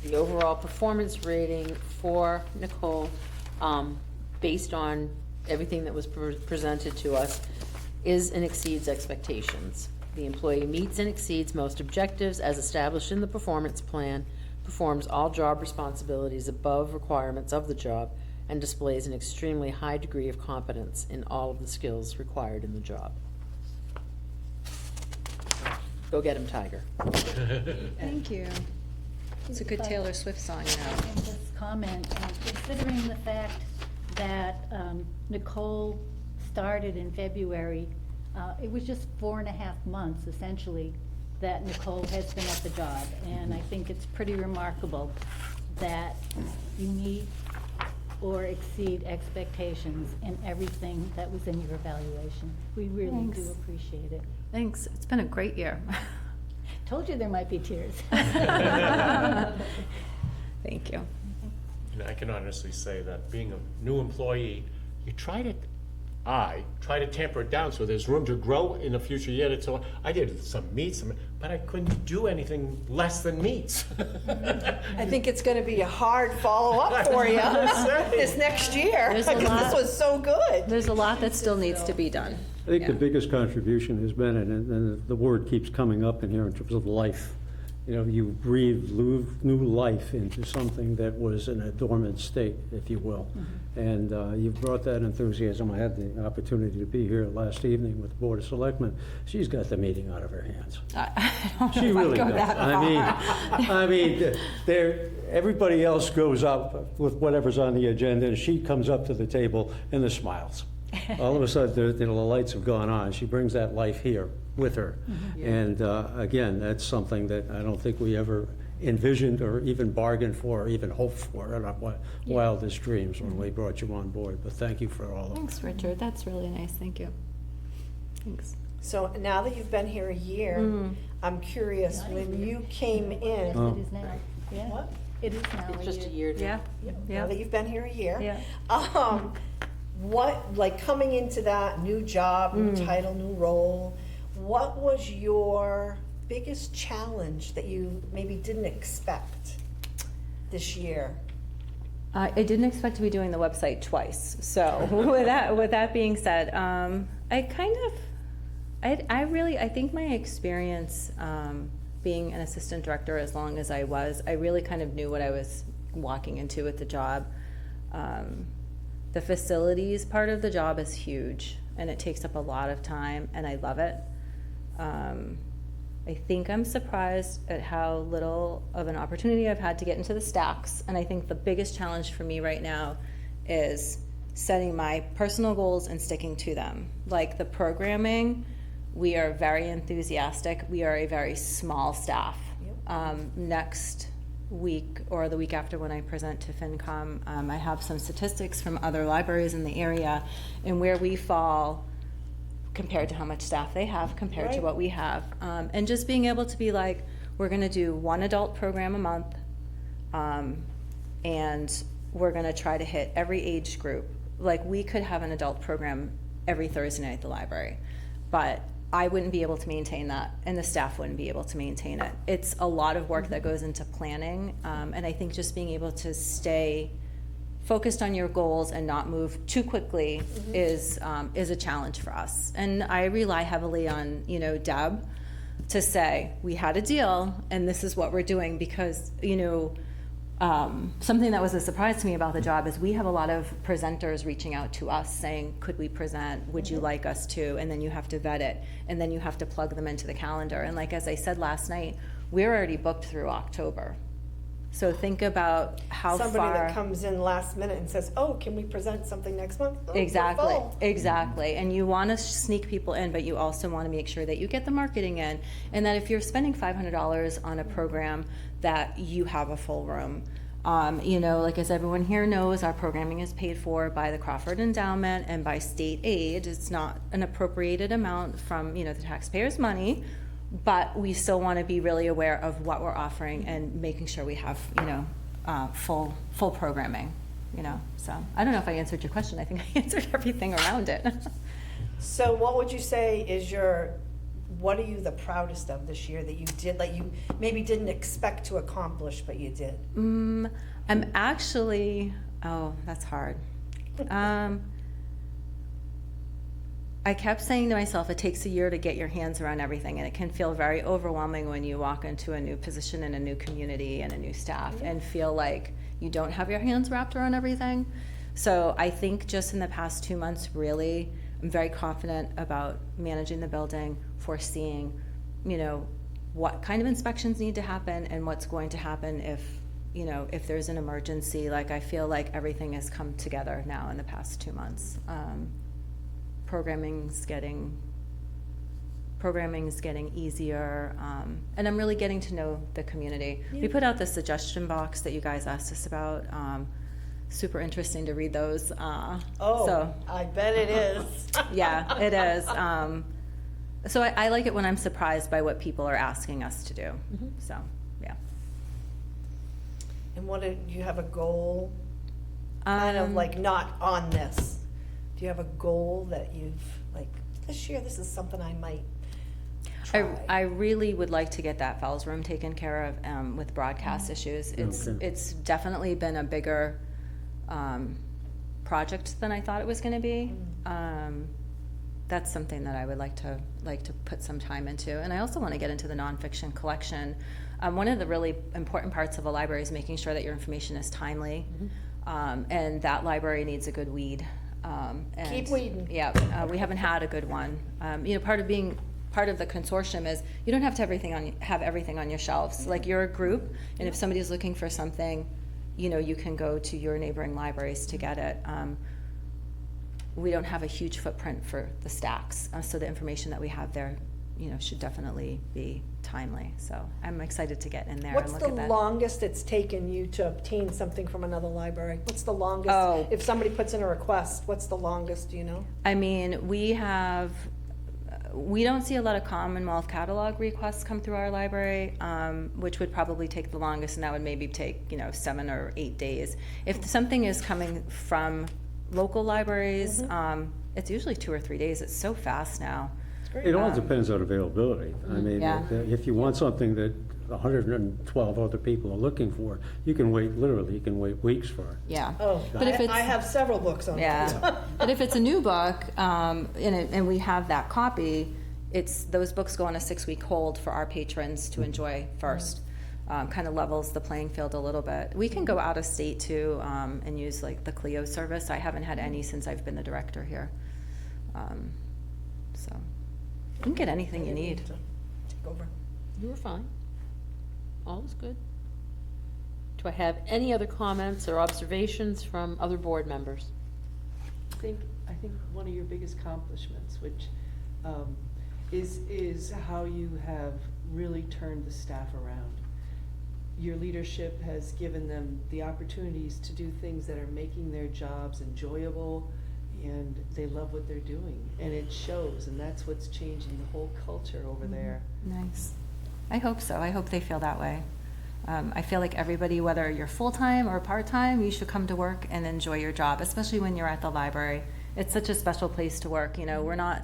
The overall performance rating for Nicole, based on everything that was presented to us, is and exceeds expectations. The employee meets and exceeds most objectives as established in the performance plan, performs all job responsibilities above requirements of the job, and displays an extremely high degree of competence in all of the skills required in the job. Go get him, Tiger. Thank you. It's a good Taylor Swift song, you know. In this comment, considering the fact that Nicole started in February, it was just 4.5 months, essentially, that Nicole has been at the job. And I think it's pretty remarkable that you meet or exceed expectations in everything that was in your evaluation. We really Thanks. do appreciate it. Thanks. It's been a great year. Told you there might be tears. Thank you. And I can honestly say that being a new employee, I try to tamper it down so there's room to grow in the future year. So I did some meets, but I couldn't do anything less than meets. I think it's gonna be a hard follow-up for you this next year, There's a because lot. this was so good. There's a lot that still needs to be done. I think the Yeah. biggest contribution has been, and the word keeps coming up in here in terms of life, you know, you breathed new life into something that was in a dormant state, if you will. And you've brought that enthusiasm. I had the opportunity to be here last evening with the Board of Selectmen. She's got the meeting out of her hands. I don't know She if I'd really go does. that far. I mean, everybody else goes up with whatever's on the agenda, and she comes up to the table and smiles. All of a sudden, the lights have gone on. She brings that life here with her. And again, that's something that I don't think we ever envisioned or even bargained for or even hoped for in our wildest dreams when we brought you on board. But thank you for all of it. Thanks, Richard. That's really nice. Thank you. Thanks. So now that you've been here a year, I'm curious, when you came Yes, in, it is now, yeah. What? It is now. It's just a year. Yeah. now that you've been here a year, Yeah. what, like coming into that new job, new title, new role, what was your biggest challenge that you maybe didn't expect this year? I didn't expect to be doing the website twice. So with that being said, I think my experience being an assistant director as long as I was, I really kind of knew what I was walking into with the job. The facilities part of the job is huge, and it takes up a lot of time, and I love it. I think I'm surprised at how little of an opportunity I've had to get into the stacks, and I think the biggest challenge for me right now is setting my personal goals and sticking to them. Like the programming, we are very enthusiastic. We are a very small staff. Next week or the week after when I present to FinCom, I have some statistics from other libraries in the area and where we fall compared to how much staff they have compared to Right. what we have. And just being able to be like, we're gonna do one adult program a month, and we're gonna try to hit every age group. Like, we could have an adult program every Thursday night at the library, but I wouldn't be able to maintain that, and the staff wouldn't be able to maintain it. It's a lot of work that goes into planning, and I think just being able to stay focused on your goals and not move too quickly is a challenge for us. And I rely heavily on, Deb to say, we had a deal and this is what we're doing, because, something that was a surprise to me about the job is we have a lot of presenters reaching out to us saying, could we present? Would you like us to? And then you have to vet it, and then you have to plug them into the calendar. And like, as I said last night, we're already booked through October. So think about how Somebody far. that comes in last minute and says, oh, can we present something next month? Oh, we're Exactly, full. exactly. And you want to sneak people in, but you also want to make sure that you get the marketing in, and that if you're spending $500 on a program, that you have a full room. Like, as everyone here knows, our programming is paid for by the Crawford Endowment and by state aid. It's not an appropriated amount from, the taxpayers' money, but we still want to be really aware of what we're offering and making sure we have, full programming, So I don't know if I answered your question. I think I answered everything around it. So what would you say is what are you the proudest of this year that you did, that you maybe didn't expect to accomplish, but you did? I'm actually, that's hard. I kept saying to myself, it takes a year to get your hands around everything, and it can feel very overwhelming when you walk into a new position in a new community and a new staff and feel like you don't have your hands wrapped around everything. So I think just in the past 2 months, really, I'm very confident about managing the building, foreseeing, what kind of inspections need to happen and what's going to happen if there's an emergency. Like, I feel like everything has come together now in the past 2 months. Programming's getting easier, and I'm really getting to know the community. We put out the suggestion box that you guys asked us about. Super interesting to read those. So I bet it is. yeah, it is. So I like it when I'm surprised by what people are asking us to do. So, yeah. And do you have a goal? Kind of like not on this. Do you have a goal that you've, like, this year, this is something I might try? I really would like to get that Fells room taken care of with broadcast issues. It's definitely been a bigger project than I thought it was going to be. that's something that I would like to put some time into. And I also want to get into the nonfiction collection. One of the really important parts of a library is making sure that your information is timely. And that library needs a good weed. And Keep weeding. Yeah, we haven't had a good one. Part of the consortium is you don't have to have everything on your shelves. Like, you're a group, and if somebody's looking for something, you can go to your neighboring libraries to get it. We don't have a huge footprint for the stacks, so the information that we have there, should definitely be timely. So I'm excited to get in there What's and the look at that. longest it's taken you to obtain something from another library? What's the longest, Oh. if somebody puts in a request, what's the longest, do you know? I mean, we don't see a lot of Commonwealth catalog requests come through our library, which would probably take the longest, and that would maybe take, 7 or 8 days. If something is coming from local libraries, it's usually 2 or 3 days. It's so fast now. It all depends on availability. I mean, Yeah. if you want something that 112 other people are looking for, you can wait weeks for it. Yeah. Oh, But if I it's- have several books on that. Yeah, but if it's a new book, and we have that copy, those books go on a 6-week hold for our patrons to enjoy first. Kind of levels the playing field a little bit. We can go out of state too, and use like the Clio service. I haven't had any since I've been the director here. So, you can get anything you need. Take over. You were fine. All is good. Do I have any other comments or observations from other board members? I think one of your biggest accomplishments, which is how you have really turned the staff around. Your leadership has given them the opportunities to do things that are making their jobs enjoyable, and they love what they're doing, and it shows, and that's what's changing the whole culture over there. Nice. I hope so. I hope they feel that way. I feel like everybody, whether you're full-time or part-time, you should come to work and enjoy your job, especially when you're at the library. It's such a special place to work. We're not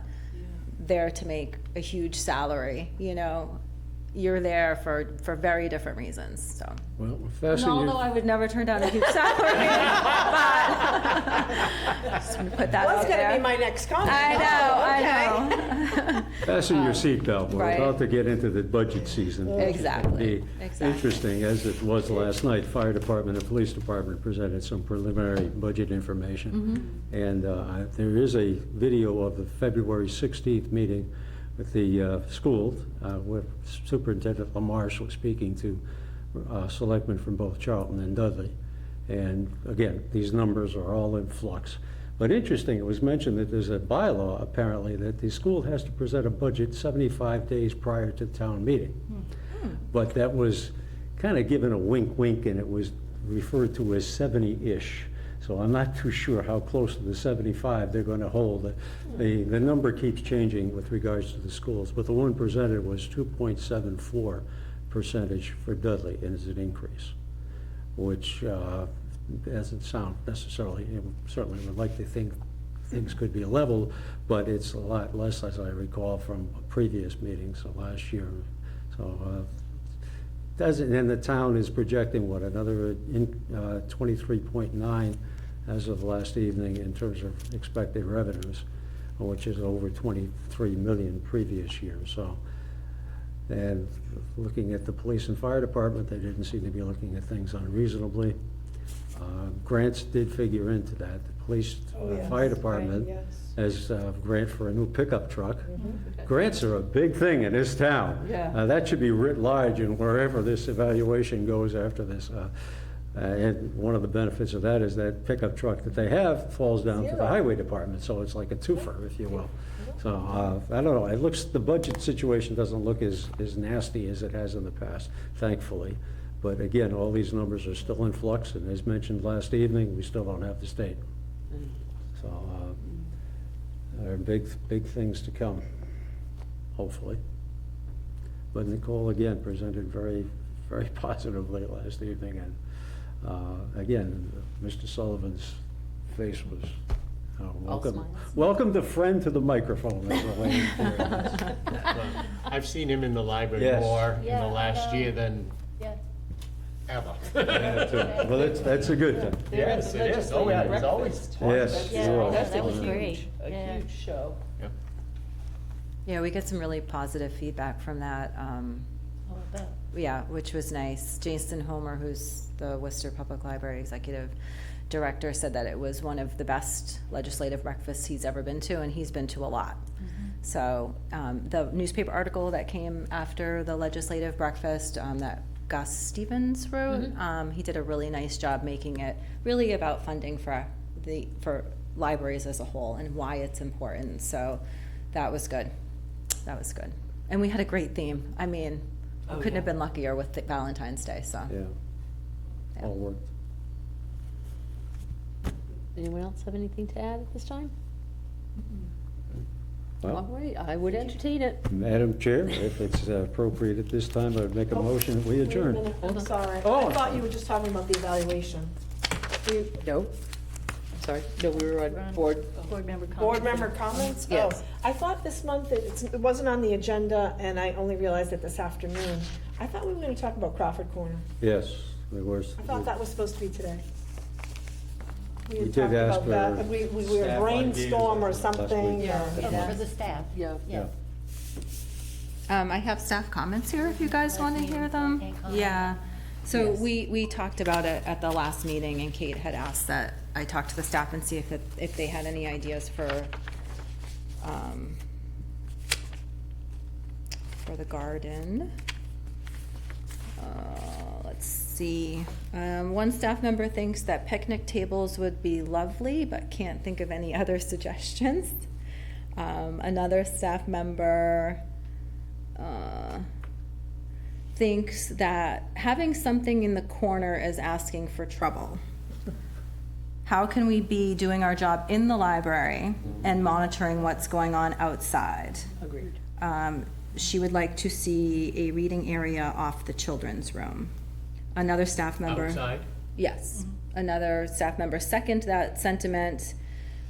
there to make a huge salary. You're there for very different reasons. So, Well, and fasten although I would never turn down a huge salary, but just want to put that That's out there. gonna be my next comment. I know. Fasten your seatbelt. We're right. about to get into the budget season. which Exactly, will be exactly. interesting, as it was last night. Fire department and police department presented some preliminary budget information. And there is a video of the February 16th meeting with the school, where Superintendent LaMarche was speaking to selectmen from both Charlton and Dudley. And again, these numbers are all in flux. But interesting, it was mentioned that there's a bylaw, apparently, that the school has to present a budget 75 days prior to the town meeting. But that was kind of given a wink, and it was referred to as 70-ish. So I'm not too sure how close to the 75 they're going to hold. The number keeps changing with regards to the schools, but the one presented was 2.74% for Dudley, and it's an increase, which doesn't sound necessarily, certainly would like to think things could be leveled, but it's a lot less, as I recall, from previous meetings last year. So and the town is projecting, another 23.9 as of last evening in terms of expected revenues, which is over 23 million previous year. So, and looking at the police and fire department, they didn't seem to be looking at things unreasonably. Grants did figure into that. The police, fire department Yes. has a grant for a new pickup truck. Grants are a big thing in this town. Yeah. That should be writ large in wherever this evaluation goes after this. And one of the benefits of that is that pickup truck that they have falls down to the highway department, so it's like a twofer, if you will. So, I don't know, the budget situation doesn't look as nasty as it has in the past, thankfully. But again, all these numbers are still in flux, and as mentioned last evening, we still don't have the state. So, there are big things to come, hopefully. But Nicole, again, presented very, very positively last evening, and again, Mr. Sullivan's face was, welcome. smiles. Welcome to friend to the microphone, as the lady there is. I've seen him in the library Yes. more in Yeah, the last year than Yeah. ever. Yeah, too. Well, that's a good thing. They're at Yes, the it is. Oh, legislative yeah, it's always breakfast. Yes, That's- you are. That's that was a great. huge, Yeah. huge show. Yep. Yeah, we get some really positive feedback from that. All about. Yeah, which was nice. Jason Homer, who's the Worcester Public Library Executive Director, said that it was one of the best legislative breakfasts he's ever been to, and he's been to a lot. So the newspaper article that came after the legislative breakfast that Gus Stevens wrote, he did a really nice job making it really about funding for libraries as a whole and why it's important. So that was good. That was good. And we had a great theme. I mean, we couldn't have been luckier with Valentine's Day, so. Yeah, Yeah. all worked. Anyone else have anything to add at this time? All Well, right, I would entertain it. Madam Chair, if it's appropriate at this time, I would make a motion that we Wait a adjourn. minute, I'm sorry. Oh. I thought you were just talking about the evaluation. No? Sorry, no, we were on board. Board member comments. Board member comments? Yes. Oh, I thought this month, it wasn't on the agenda, and I only realized it this afternoon. I thought we were gonna talk about Crawford Corner. Yes, there was. I thought that was supposed to be today. We had did talked ask about that. for We were staff brainstorm or ideas last something. week. or- Oh, for the staff. Yeah. Yeah. I have staff comments here if you guys want to hear them. Okay, comment. Yeah. So we talked about it at the last meeting, and Kate had asked that I talk to the staff and see if they had any ideas for the garden. Let's see. One staff member thinks that picnic tables would be lovely, but can't think of any other suggestions. Another staff member thinks that having something in the corner is asking for trouble. How can we be doing our job in the library and monitoring what's going on outside? Agreed. She would like to see a reading area off the children's room. Another staff member. Outside? Yes. Another staff member seconded that sentiment,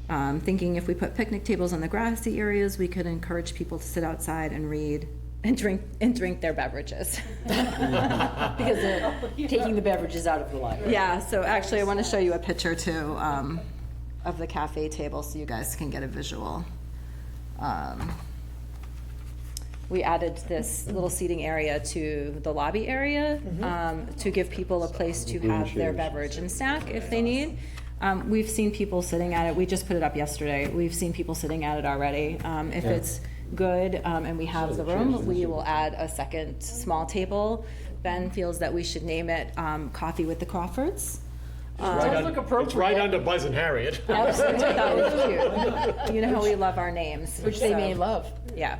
thinking if we put picnic tables on the grassy areas, we could encourage people to sit outside and read and drink their beverages. Because they're taking the beverages out of the library. Yeah, so actually I want to show you a picture too of the cafe table so you guys can get a visual. We added this little seating area to the lobby area to give people a place to Green have their chairs. beverage and snack if they need. We've seen people sitting at it. We just put it up yesterday. We've seen people sitting at it already. If Yeah. it's good and we have the room, we will add a second small table. Ben feels that we should name it Coffee with the Crawfords. It's right under Buzz and Harriet. Absolutely, that was cute. You know how we love our names. Which they so- may love. Yeah.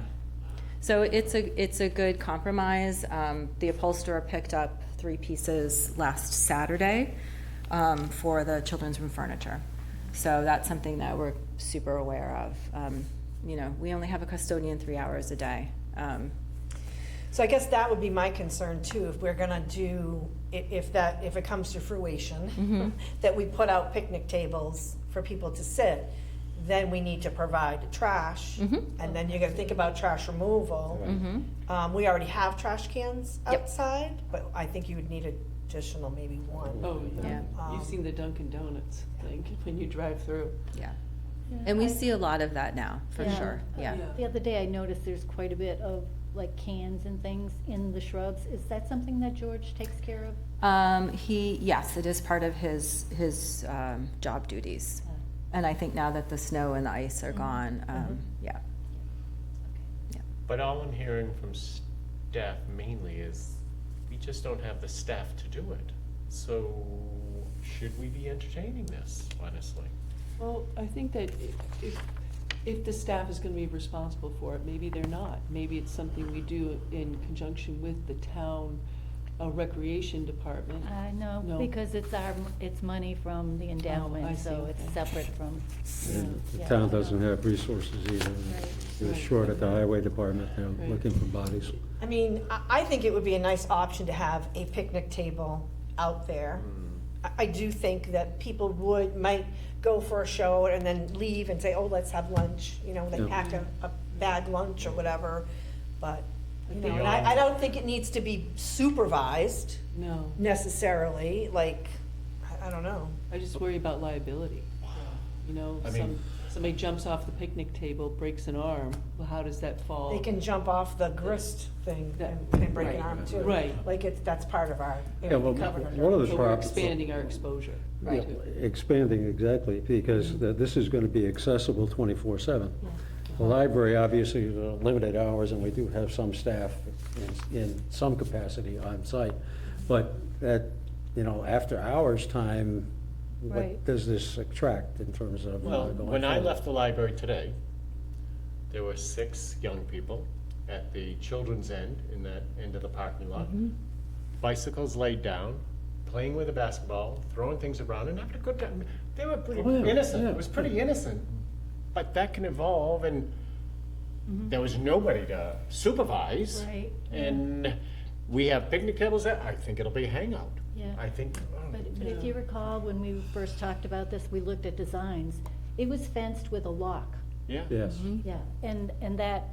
So it's a good compromise. The upholsterer picked up 3 pieces last Saturday for the children's room furniture. So that's something that we're super aware of. You know, we only have a custodian 3 hours a day. So I guess that would be my concern too, if we're gonna do, if it comes to fruition, that we put out picnic tables for people to sit, then we need to provide trash, and then you're gonna think about trash removal. We already have trash cans Yep. outside, but I think you would need additional, maybe one. Oh, Yeah. yeah. You've seen the Dunkin' Donuts thing when you drive through. Yeah. And we see a lot of that now, for Yeah. sure. Yeah. The other day I noticed there's quite a bit of like cans and things in the shrubs. Is that something that George takes care of? Yes, it is part of his job duties. And I think now that the snow and the ice are gone, yeah. But all I'm hearing from staff mainly is, we just don't have the staff to do it. So, should we be entertaining this, honestly? Well, I think that if the staff is gonna be responsible for it, maybe they're not. Maybe it's something we do in conjunction with the town recreation department. I know, No. because it's money from the I endowment, see, so it's okay. separate from. And the Yeah, town I know. doesn't have resources either. It was short at the highway department, they're Right. looking for bodies. I mean, I think it would be a nice option to have a picnic table out there. I do think that people might go for a show and then leave and say, oh, let's have lunch, you know, they Yeah. pack a bag lunch or whatever, but, you know, think and I don't think it needs to be supervised No, necessarily, like, I don't know. I just worry about liability. You know, I mean, somebody jumps off the picnic table, breaks an arm, well, how does that fall? They can jump off the grist thing and break an Right. arm too. Right. Like that's part of our, Yeah, well, covered under. one of the So we're prob- expanding our exposure. Yeah, expanding, exactly, because this is going to be accessible 24/7. The library obviously is limited hours, and we do have some staff in some capacity on site. But at, after hours time, what Right. does this subtract in terms of Well, going when I forward? left the library today, there were 6 young people at the children's end, in that end of the parking lot. Bicycles laid down, playing with a basketball, throwing things around, and having a good time. They were pretty Oh, yeah, innocent, yeah. it was pretty innocent. But that can evolve, and there was nobody to supervise. Right. And we have picnic tables there, I think it'll be a hangout. Yeah. I think, But if you recall, when we first talked about this, we looked at designs. It was fenced with a lock. yeah. Yes. Yeah, and that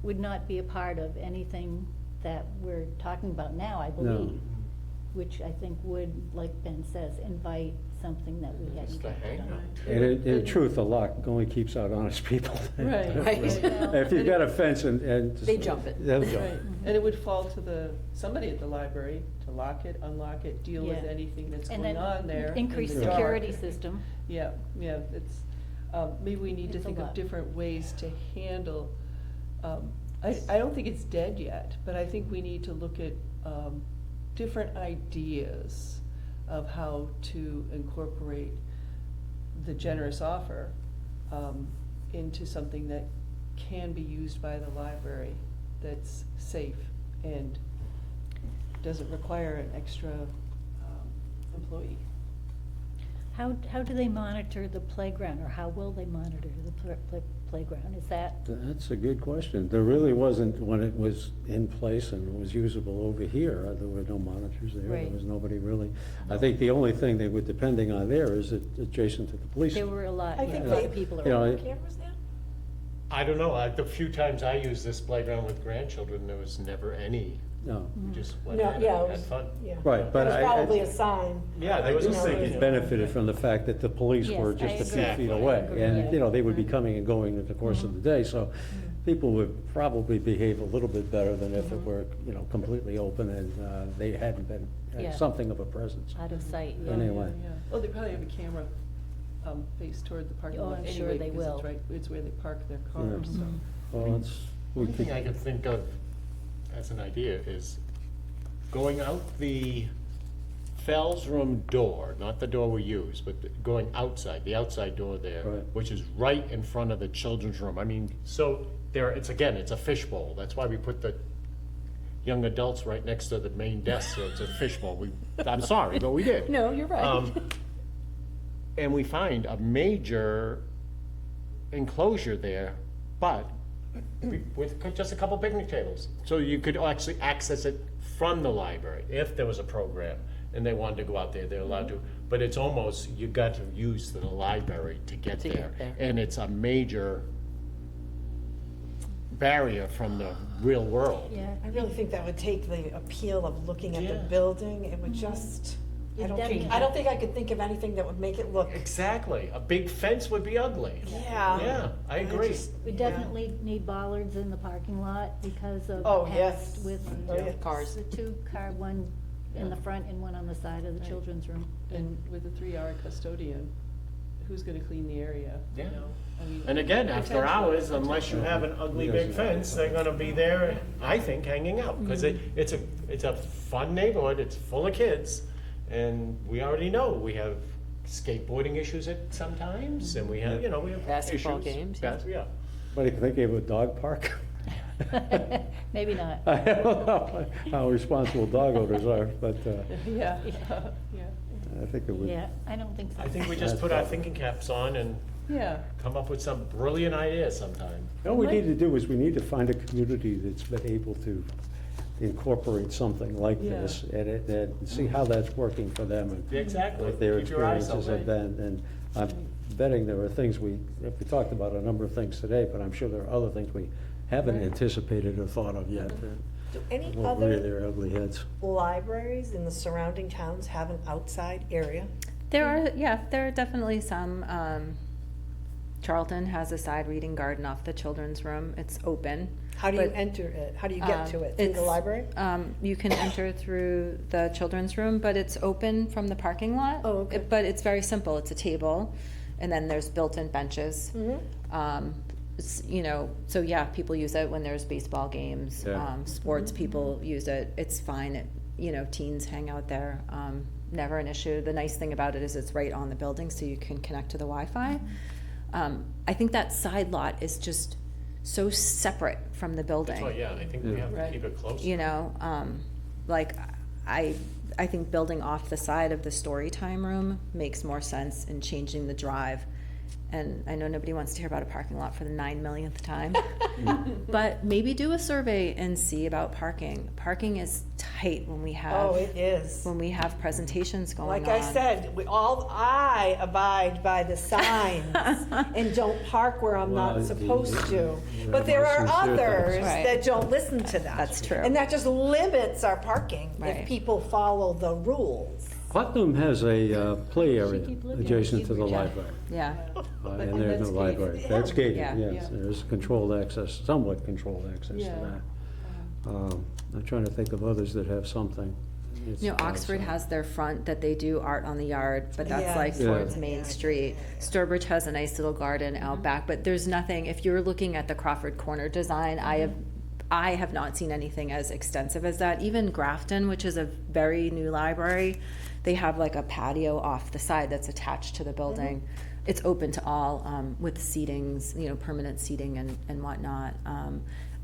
would not be a part of anything that we're talking about now, I believe. Which I think would, like Ben says, invite something that we hadn't Just a got hangout. done. And in truth, a lock only keeps out honest people. Right. If you've got a fence and. They jump it. They'll jump. Right, and it would fall to somebody at the library to lock it, unlock it, deal with Yeah. anything that's And going then on there. in increase the dark. security system. Yeah, it's, maybe we need to It's a think of lot. different ways to handle, I don't think it's dead yet, but I think we need to look at, different ideas of how to incorporate the generous offer, into something that can be used by the library, that's safe and doesn't require an extra, employee. How do they monitor the playground, or how will they monitor the playground? Is that, That's a good question. There really wasn't, when it was in place and it was usable over here, there were no monitors there. There Right. was nobody really. I think the only thing they were depending on there is adjacent to the police. there were a lot, I yeah, think a lot they- of people You know, around. Cameras now? I don't know, the few times I used this playground with grandchildren, there was never any, No. we just went No, in yeah, and it had was- fun. Yeah. Right, but It was I- probably a sign. Yeah, there was I a just think sign. it benefited from the fact that the police Yes, were I just a few agree. feet away. Agree, And, yeah. they would be coming and going in the course of the day, so people would probably behave a little bit better than if it were, completely open and they hadn't been Yeah. something of a presence. Out of sight, yeah. Anyway. Yeah. Oh, they probably have a camera, faced toward the parking Oh, lot I'm anyway. sure they because will. It's right, it's where they park their cars, so. Well, it's, we One thing could, I could think of as an idea is going out the Fell's room door, not the door we use, but going outside, the outside door there, Right. which is right in front of the children's room. I mean, so there, it's a fishbowl. That's why we put the young adults right next to the main desk, so it's a fishbowl. I'm sorry, but we did. No, you're right. And we find a major enclosure there, but with just a couple picnic tables. So you could actually access it from the library if there was a program and they wanted to go out there, they're allowed to. But it's almost, you got to use the library to get To there. get there. And it's a major barrier from the real world. Yeah. I really think that would take the appeal of looking at the Yeah. building. It would just, It I don't definitely- think I could think of anything that would make it look, Exactly. A big fence would be ugly. yeah. Yeah, I agree. just- We yeah. definitely need bollards in the parking lot because of Oh, past yes. with Oh, yeah. Cars. the 2-car, one in the front and one on the side of the Right. children's room. And with a 3-hour custodian, who's gonna clean the area, you Yeah. know? I mean, And again, after potentially- hours, unless you have an ugly big fence, they're gonna be there, I think, hanging out. Because it's a fun neighborhood, it's full of kids, and we already know, we have skateboarding issues at sometimes, and we have, we have Basketball issues. games, yeah. Yeah. what do you think of a dog park? Maybe not. I don't know how responsible dog owners are, but Yeah, yeah, I think it would. Yeah, I don't think so. I think we just put our thinking caps on and yeah. come up with some brilliant ideas sometime. All we need to do is we need to find a community that's been able to incorporate something like Yeah. this and see how that's working for them and Exactly. what their Keep your eyes experiences have open. been. And I'm betting there are things we talked about a number of things today, but I'm sure there are other things we haven't Right. anticipated or thought of yet Do any that won't rear other their ugly heads. libraries in the surrounding towns have an outside area? There are definitely some. Charlton has a side reading garden off the children's room. It's open. How do you but, enter it? How do you get to it? Through the it's, library? You can enter through the children's room, but it's open from the parking lot. Oh, okay. But it's very simple. It's a table, and then there's built-in benches. You know, so yeah, people use it when there's baseball games, Yeah. Sports people use it. It's fine. You know, teens hang out there. Never an issue. The nice thing about it is it's right on the building, so you can connect to the Wi-Fi. I think that side lot is just so separate from the building. So, yeah, I think we have to keep it close. You know, like, I think building off the side of the story time room makes more sense in changing the drive. And I know nobody wants to hear about a parking lot for the 9 millionth time, but maybe do a survey and see about parking. Parking is tight when we have. Oh, it is. When we have presentations going on. Like I said, I abide by the signs and don't park where I'm Well, not supposed to. yeah, But there are sincere thanks. others Right. that don't listen to that. That's true. And that just limits our parking Right. if people follow the rules. Putnam has a play area keep looking. adjacent to the Yeah. library. Yeah, And And there's that's no library. gated. That's gated, Yeah. yes. Yeah. There's controlled access, somewhat controlled access to Yeah. that. I'm trying to think of others that have something. It's you know, Oxford outside. has their front that they do art on the yard, but that's like Yes. towards Yeah. Main Street. Sturbridge has a nice little garden out back, but there's nothing, if you're looking at the Crawford Corner design, I have not seen anything as extensive as that. Even Grafton, which is a very new library, they have like a patio off the side that's attached to the building. It's open to all, with seatings, you know, permanent seating and whatnot.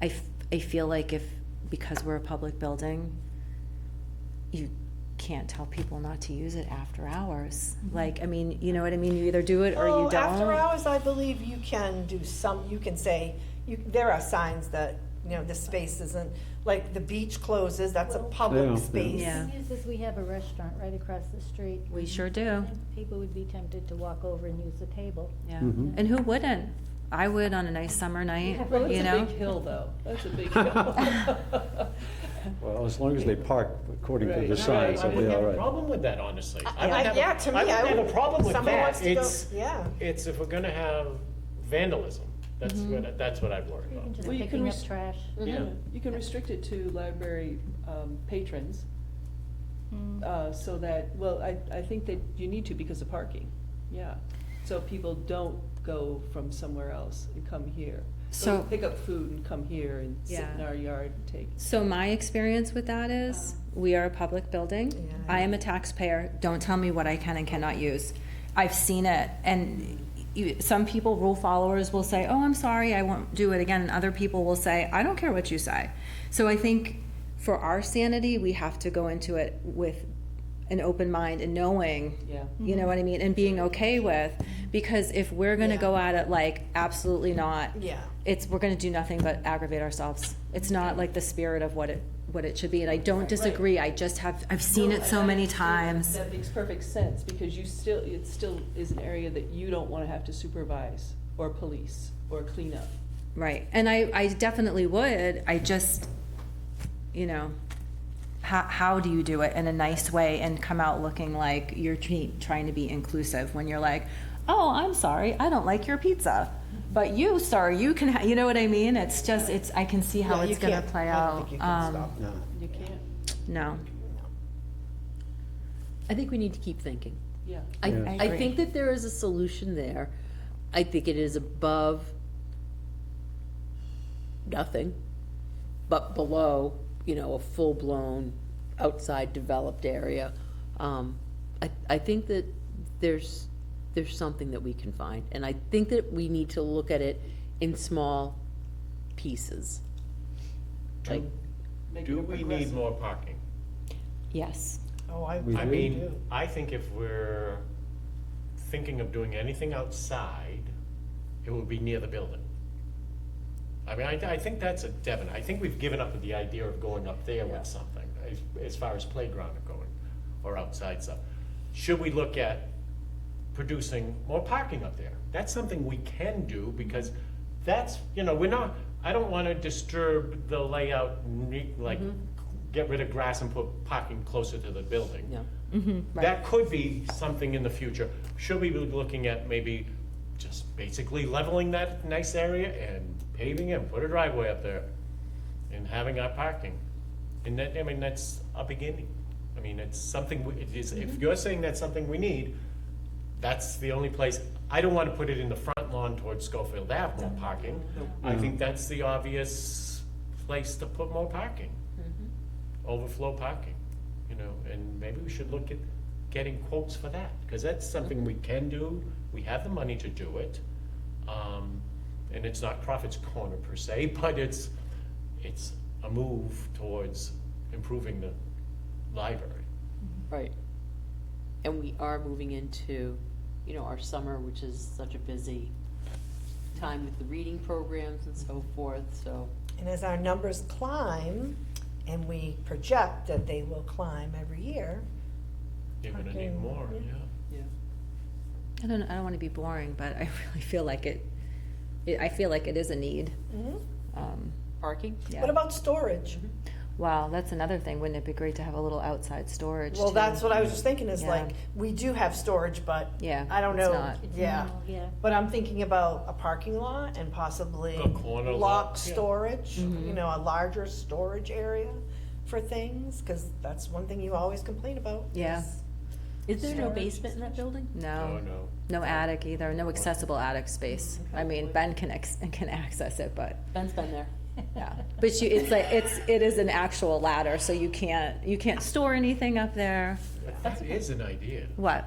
I feel like because we're a public building, you can't tell people not to use it after hours. Like, I mean, you know what I mean? You either do it or you don't. After hours, I believe you can do you can say, there are signs that, you know, the space isn't, like the beach closes, that's a Yeah, public yeah. space. Yeah. The thing is we have a restaurant right across the street. We sure do. People would be tempted to walk over and use the table. Yeah. Mhm. And who wouldn't? I would on a nice summer night, Well, you it's a know? big hill, though. That's a big hill. Well, as long as they park according to Right. the signs, I they'll be wouldn't all have a right. problem with that, honestly. I Yeah, would have yeah, to me, I wouldn't I have a would- problem with someone that. wants to go- It's, yeah. it's if we're gonna have vandalism, that's what I'd worry Even about. just Well, you can picking up rest- trash. Yeah. You can restrict it to library patrons, so that, well, I think that you need to because of parking, yeah. So people don't go from somewhere else and come here. So- Or pick up food and come here and sit in Yeah. our yard and take. So my experience with that is, we are a public building. Yeah. I am a taxpayer. Don't tell me what I can and cannot use. I've seen it, and some people, rule followers, will say, oh, I'm sorry, I won't do it again. And other people will say, I don't care what you say. So I think for our sanity, we have to go into it with an open mind and knowing, Yeah. you know what I mean, and being okay with, because if we're gonna Yeah. go at it like, absolutely not, Yeah. we're gonna do nothing but aggravate ourselves. It's not like the spirit of what it should be, and I don't disagree, I've seen it so many times. That makes perfect sense, because it still is an area that you don't wanna have to supervise, or police, or clean up. Right, and I definitely would, I just, you know, how do you do it in a nice way and come out looking like you're trying to be inclusive, when you're like, oh, I'm sorry, I don't like your pizza, but you, sir, you can, you know what I mean? It's just, I can see how Yeah, you it's gonna can't- play I don't out. think you can stop. No. You can't, No, I think we need to keep thinking. yeah. I, Yeah. I I agree. think that there is a solution there. I think it is above nothing, but below, you know, a full-blown outside developed area. I think that there's something that we can find, and I think that we need to look at it in small pieces. Like, Make Do it we need progressive. more parking? yes. Oh, I We I do. mean, I think if we're thinking of doing anything outside, it will be near the building. I mean, I think that's a definite. I think we've given up with the idea of going up there with something, as far as playground are going, or outside stuff. Should we look at producing more parking up there? That's something we can do, because that's, you know, I don't wanna disturb the layout, like, get rid of grass and put parking closer to the building. yeah. Right. That could be something in the future. Should we be looking at maybe just basically leveling that nice area and paving it, put a driveway up there, and having our parking. And that, I mean, that's a beginning. I mean, it's something, it is, if you're saying that's something we need, that's the only place. I don't want to put it in the front lawn towards Schofield Ave, more parking. I think that's the obvious place to put more parking. Overflow parking, you know, and maybe we should look at getting quotes for that, because that's something we can do. We have the money to do it. And it's not Crawford's Corner per se, but it's a move towards improving the library. Right. And we are moving into, you know, our summer, which is such a busy time with the reading programs and so forth, so. And as our numbers climb, and we project that they will climb every year, You're gonna need Parking, more, yeah. yeah. I don't want to be boring, but I really feel like I feel like it is a need. Parking? Yeah. what about storage? Wow, that's another thing. Wouldn't it be great to have a little outside storage? Well, too? that's what I was just thinking, is Yeah. like, we do have storage, but Yeah, I don't it's know, not. yeah. Yeah. But I'm thinking about a parking lot and possibly A corner lot, lock yeah. storage, you know, a larger storage area for things, because that's one thing you always complain about. Yeah. Is there no Storage. basement in that building? Oh, No, no. no attic either. No accessible attic space. I mean, Ben can access it, but Ben's been there. yeah. But it's like it is an actual ladder, so you can't store anything up there. But that is an idea. What?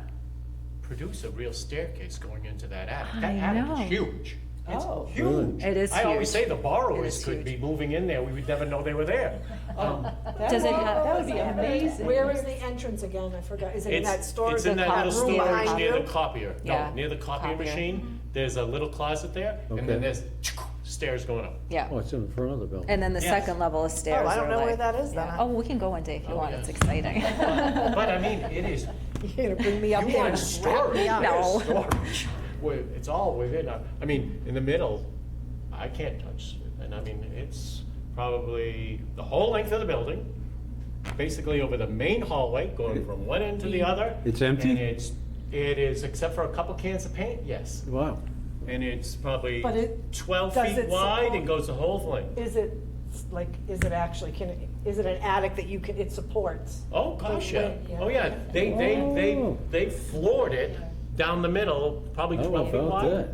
Produce a real staircase going into that attic. I That attic know. is huge. It's Oh. huge. It is I always huge. say the It borrowers is could huge. be moving in there, we would never know they were there. Does it have? That would be amazing. Where is the entrance again? I forgot. Is it in that storage? It's in that room little storage behind near you? the copier. Yeah. No, near the copier Copier. machine. There's a little closet there, and Okay. then there's stairs going up. Yeah. Oh, it's in front of the building. And then the Yes. second level of stairs. Oh, I don't are know where like- that is then. Yeah. Oh, we can go one day if you Oh, want. yes. It's exciting. But I mean, it is, You're gonna bring me up you there want and wrap storage, me up. No. there's storage. It's all within, I mean, in the middle, I can't touch it. And I mean, it's probably the whole length of the building, basically over the main hallway, going from one end to the other. It's empty? And it is, except for a couple cans of paint, yes. Wow. And it's probably But it- 12 does feet it wide support- and goes the whole thing. Is it, like, is it actually, is it an attic that it supports? Oh, gosh, yeah. width, yeah. Oh, yeah. They floored it down the middle, probably How 12 feet about wide. that?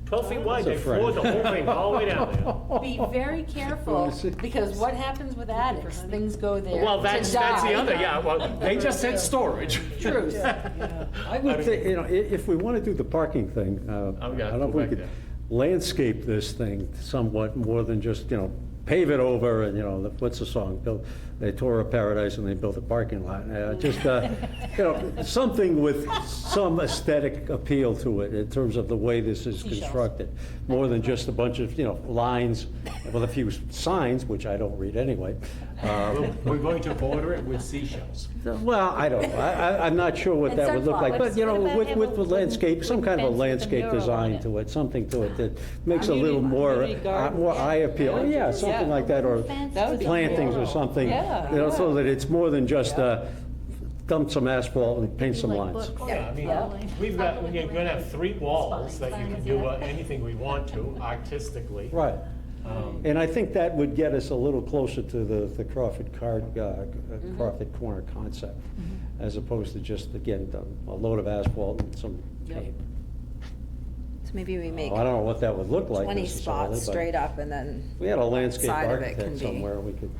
12 feet wide, That's a they floored the friend. whole thing all the way down there. Be very careful, because what happens with attics, things go there Well, to that's the die. other, yeah, well, they just said storage. Truth. I would think, you know, if we want to do the parking thing, Oh, yeah, I don't know if go we back could there. landscape this thing somewhat more than just, you know, pave it over and, you know, what's the song? They tore up paradise and they built a parking lot. Just, you know, something with some aesthetic appeal to it in terms of the way this is constructed. More than just a bunch of, you know, lines with a few signs, which I don't read anyway. We're going to border it with seashells. Well, I don't know. I'm not sure what And that would look like. sunflowers. But, you know, What about with having the landscape, some kind of a fence with a landscape mural on design it? to it, something to it that makes a little more, community garden. more eye appeal. Yeah, something like that, or Fence That would be plantings or cool. something, Yeah. you know, so that it's more than just dump some asphalt and paint some Like lines. books. Oh, yeah, I mean, we're gonna have 3 walls that you can do anything we want to artistically. Right. And I think that would get us a little closer to the Crawford Corner concept, as opposed to just, again, a load of asphalt and some Yep. paint. So maybe we make I don't know what that would look like 20 necessarily, spots but straight up and then. if we had a landscape side of it architect can be- somewhere, we could.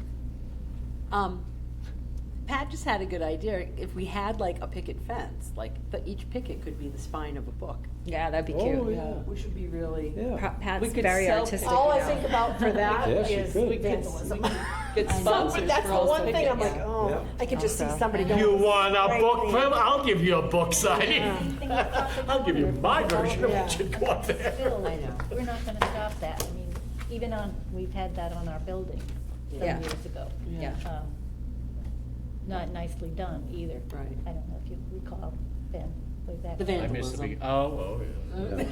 Pat just had a good idea. If we had like a picket fence, like, but each picket could be the spine of a book. Yeah, that'd be Oh, cute. yeah. We should be really. Yeah. Pat's We could very sell- artistic. All I now. think about for that Yes, you is could. vandalism. Get sponsors That's for the all one thing I'm pickets. like, oh, Yeah. I could just see Also. somebody going. You want a spray book, paint. Prim? I'll give you a book signing. I'll give you my version of what should go up there. Still, we're not gonna stop that. I mean, even we've had that on our building some Yeah. years ago. Yeah. Not nicely done either. Right. I don't know if you recall, Ben, way back. The when. I missed the Vandalism. big, oh, yeah.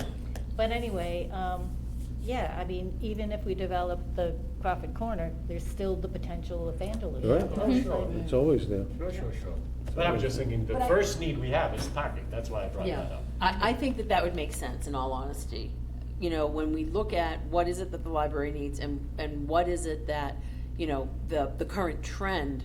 But anyway, yeah, I mean, even if we develop the Crawford Corner, there's still the potential of vandalism. Right. you know, Oh, so- sure. It's always there. Sure. But I'm just thinking, the first need we have is parking, that's why I brought Yeah. that up. I think that that would make sense, in all honesty. You know, when we look at what is it that the library needs and what is it that, you know, the current trend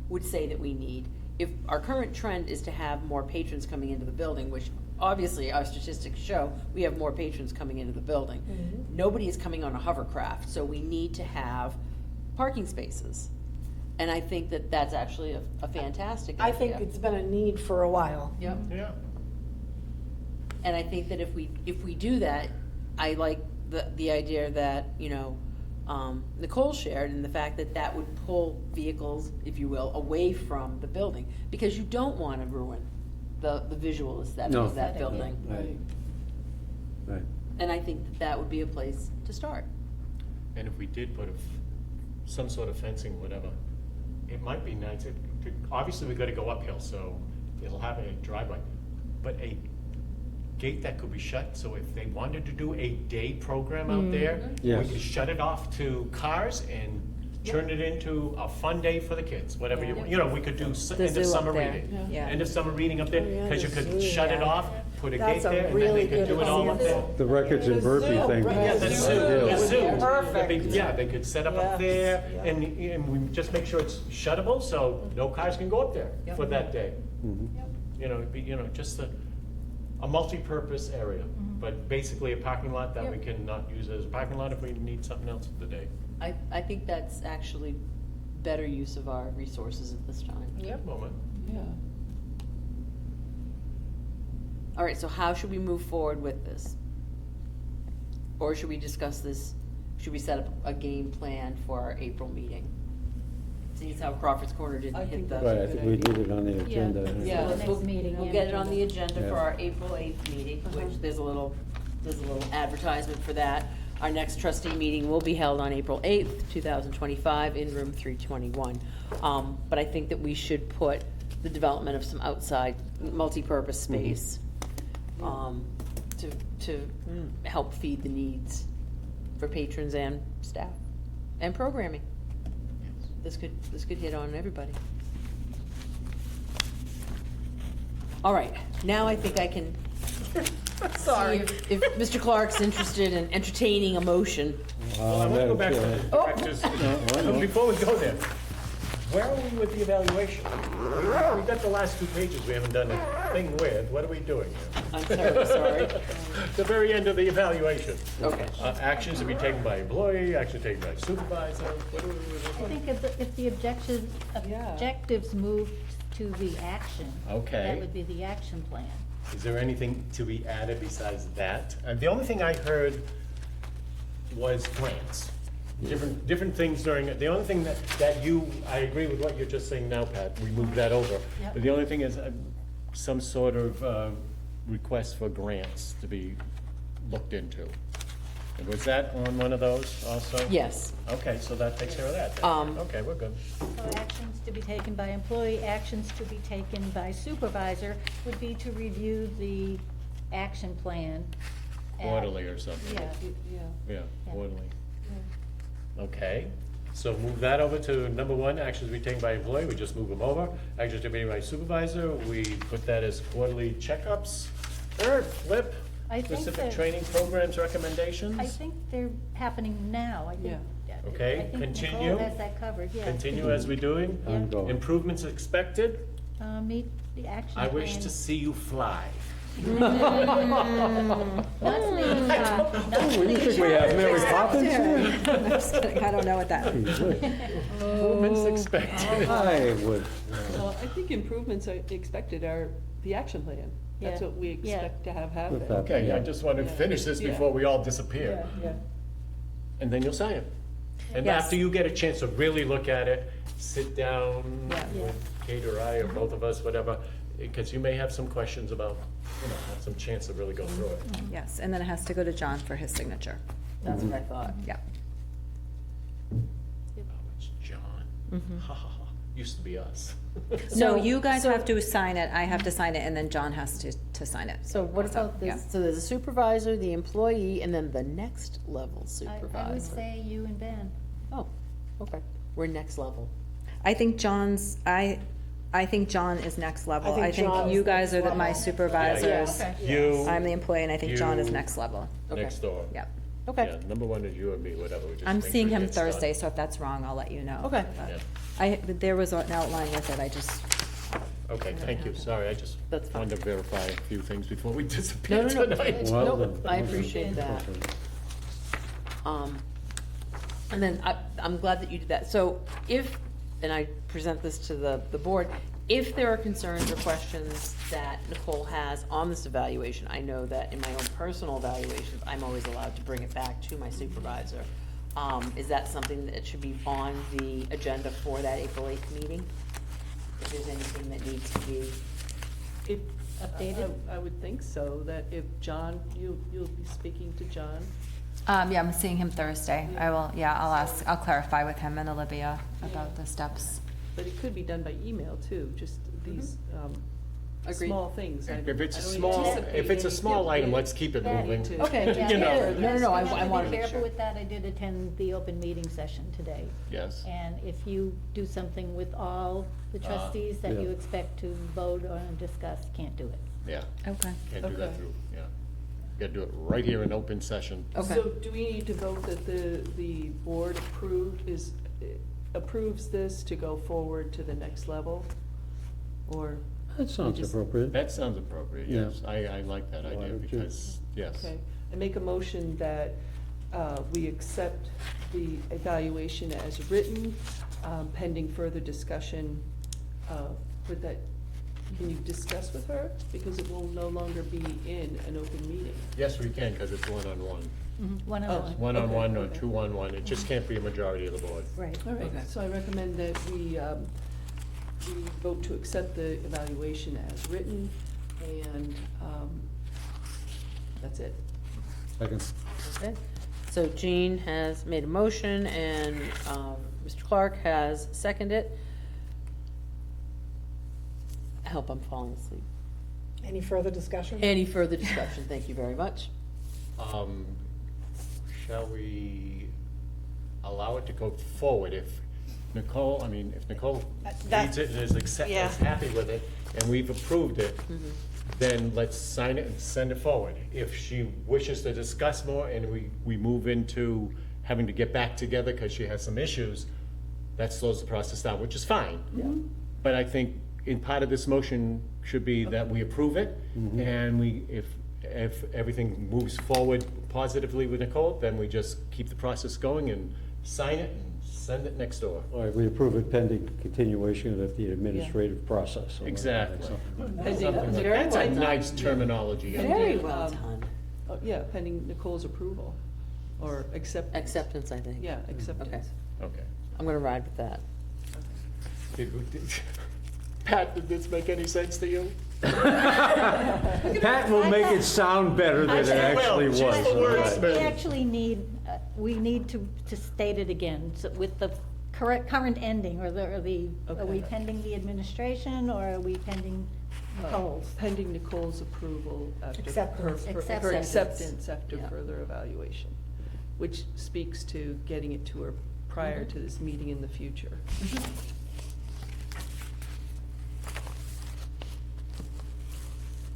would say that we need. If our current trend is to have more patrons coming into the building, which obviously our statistics show we have more patrons coming into the building. Nobody is coming on a hovercraft, so we need to have parking spaces. And I think that that's actually a fantastic I idea. think it's been a need for a while. Yep. Yeah. And I think that if we do that, I like the idea that, you know, Nicole shared, and the fact that that would pull vehicles, if you will, away from the building, because you don't want to ruin the visual aesthetic No. of that building. Right. And I think that that would be a place to start. And if we did put some sort of fencing, whatever, it might be nice. Obviously, we gotta go uphill, so it'll have a driveway, but a gate that could be shut, so if they wanted to do a day program out there, we Yes. could shut it off to cars and turn it into a fun day for the kids, whatever you want. You know, we could do end zoo of up summer there. reading. Yeah. End of summer reading up there, Oh, yeah, because you the could zoo, shut it yeah. off, put a That's gate a there, and then really they could good do it all up there. The records in Burpee thing. Yeah, the zoo, Yeah. the zoo. Perfect. Yeah, they could set up up there, Yes, and we just make sure it's shuttable, so no cars can go up there for that day. You know, it'd be, you know, just a multi-purpose area, but basically a parking lot that we can not use as a parking lot if we need something else for the day. I think that's actually better use of our resources at this time. Moment. Yeah. All right, so how should we move forward with this? Or should we discuss this, should we set up a game plan for our April meeting? See how Crawford's Corner I didn't hit think the. that's Right, I think we need it on the agenda. Yeah. The next We'll- meeting, We'll yeah. get it on the agenda Yeah. for our April 8th meeting, which there's a little advertisement for that. Our next trustee meeting will be held on April 8th, 2025, in room 321. But I think that we should put the development of some outside multipurpose space to help feed the needs for patrons and staff and programming. This could hit on everybody. All right, now I think I can Sorry. see if Mr. Clark's interested in entertaining a motion. Well, I want to go back to the Oh. directors. no. Before we go there, where are we with the evaluation? We've got the last 2 pages we haven't done a thing with. What are we doing here? I'm terribly sorry. The very end of the evaluation. Okay. Actions to be taken by employee, action taken by supervisor. What are we I think if the objectives moved to the action. Okay. That would be the action plan. Is there anything to be added besides that? The only thing I heard was grants. Different things during, the only thing that I agree with what you're just saying now, Pat, we moved that over. Yep. But the only thing is some sort of request for grants to be looked into. Was that on one of those also? Yes. Okay, so that takes care of that then. Okay, we're good. So actions to be taken by employee, actions to be taken by supervisor would be to review the action plan. at- Quarterly or something. Yeah, Yeah. Yeah, Yeah. quarterly. Okay, so move that over to number 1, actions to be taken by employee, we just move them over. Actions to be taken by supervisor, we put that as quarterly checkups. Third, flip, I think specific that- training programs recommendations. I think they're happening now, I think. Okay, I think continue. Nicole has that covered, yeah. Continue as we're doing. Ongoing. Improvements expected, Meet the action I plan. wish to see you fly. Not You think we have Mary Poppins here? I'm just kidding, I don't know what that means. Improvements expected. I would. Well, I think improvements are expected are the action plan. That's Yeah. what we Yeah. expect to have happen. With that. Okay, I just wanted to finish this Yeah. before we all disappear. Yeah. And then you'll sign it. And Yes. after you get a chance to really look at it, sit down Yeah. with Kate or I, or both of us, whatever, because you may have some questions about, have some chance to really go through it. Yes, and then it has to go to John for his signature. That's what I thought. Yeah. Oh, it's John. Ha ha ha, used to be us. So you guys so- have to sign it, I have to sign it, and then John has to sign it. So what So, about yeah. this? So there's a supervisor, the employee, and then the next level I would supervisor. say you and Ben. Oh, okay. We're next level. I think John's, I I think John is next level. I think John you is guys are next my level. supervisors. Okay. You, I'm the employee, and I think John is You- next level. Okay. next door. Yep. Okay, Yeah, number one is you and me, whatever. We just I'm make seeing sure it him gets done. Thursday, so if that's wrong, I'll let you know. Okay. Yeah. But there was an outline with it, I just, Okay, thank you, sorry, I just That's fine. wanted to verify a few things before we No, disappear no, no. tonight. Well, Nope, then- I appreciate that. And then I'm glad that you did that. So if, and I present this to the board, if there are concerns or questions that Nicole has on this evaluation, I know that in my own personal evaluations, I'm always allowed to bring it back to my supervisor. Is that something that should be on the agenda for that April 8th meeting? If there's anything that needs to be, If, Updated? I would think so, that if John, you'll be speaking to John. yeah, I'm seeing him Thursday. I'll clarify with him and Olivia about the steps. But it could be done by email too, just these Agreed. small things. If it's a I don't small, anticipate if it's a any- small yeah, item, yeah. let's keep it Yeah. moving. To- okay, to- You know. I You have want to to be make careful sure. with that. I did attend the open meeting session today. Yes. And if you do something with all the trustees that you Yeah. expect to vote on and discuss, can't do it. Yeah, Okay. can't do that Okay. through, yeah. Gotta do it right here in open session. Okay. So do we need to vote that the board approves this to go forward to the next level? Or, That sounds just- appropriate. That sounds appropriate, Yeah. yes, I like that Why idea don't you- because, yes. okay, I make a motion that we accept the evaluation as written, pending further discussion with that. Can you discuss with her? Because it will no longer be in an open meeting. Yes, we can, because it's one-on-one. One Oh. on one. One-on-one or okay. two-on-one, it just can't be a majority of the board. Right. All right, Okay. so I recommend that we vote to accept the evaluation as written, and that's it. Second. Okay, so Jean has made a motion and Mr. Clark has seconded it. I hope I'm falling asleep. Any further discussion? Any further discussion? Thank you very much. Shall we allow it to go forward if Nicole That- reads it and is Yeah. happy with it, and we've approved it, then let's sign it and send it forward. If she wishes to discuss more and we move into having to get back together because she has some issues, that slows the process down, which is fine. But I think in part of this motion should be that we approve it, and if everything moves forward positively with Nicole, then we just keep the process going and sign it and send it next door. All right, we approve it pending continuation of the administrative process. Exactly. Pending- Something like- Very That's well a done. nice terminology. Very well um, done. Yeah, pending Nicole's approval, or acceptance. Acceptance, I think. Yeah, acceptance. Okay. I'm gonna ride with that. Pat, did this make any sense to you? Pat will make it sound better than it Actually, actually will. was. She's the all right. wordsmith. We actually need, we need to state it again, so with the current ending, are we Okay. pending the administration, or are we pending Nicole's? Pending Nicole's approval after. Acceptance. her Acceptance. acceptance after Yeah. further evaluation, which speaks to getting it to her prior to this meeting in the future.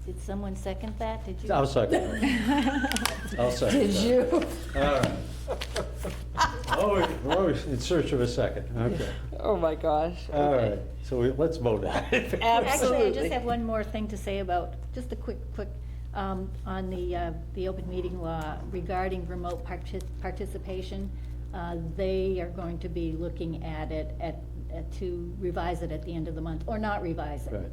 Did someone second that? Did you? I'll second it. I'll second Did that. you? All right. We're always in search of a second, okay. Oh, my gosh. All right, so let's vote on it. Actually, I Absolutely. just have one more thing to say about, just a quick, on the open meeting law regarding remote participation. They are going to be looking at it to revise it at the end of the month, or not revise it. Right.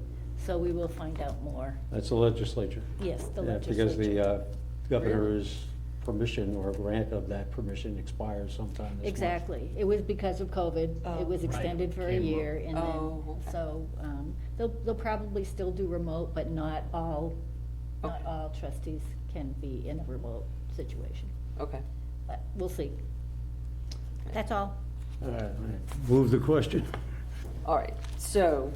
So we will find out more. That's the legislature. Yes, the Yeah, because the legislature. governor's permission or grant of that permission expires sometime this month. Exactly. It was because of COVID. Oh. It was extended for a Came up. year, and Oh, then, okay. so, they'll probably still do remote, but not all Okay. trustees can be in a remote situation. Okay. But we'll see. That's all. All right, move the question. All right, so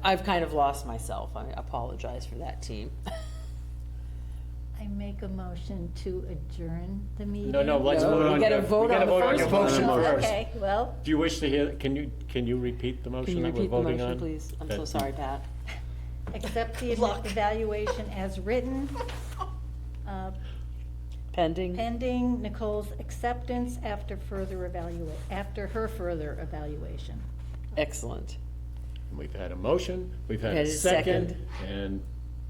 I've kind of lost myself. I apologize for that, team. I make a motion to adjourn the meeting? No, let's No, vote we on gotta your, vote we on gotta the vote on your first motion one. first. Okay, well, Do you wish to hear, can you repeat the motion Can you that we're repeat the voting on? motion, please? I'm so That- sorry, Pat. accept the evaluation as written, Pending? pending Nicole's acceptance after after her further evaluation. Excellent. We've had a motion, we've had Had a a second, second. and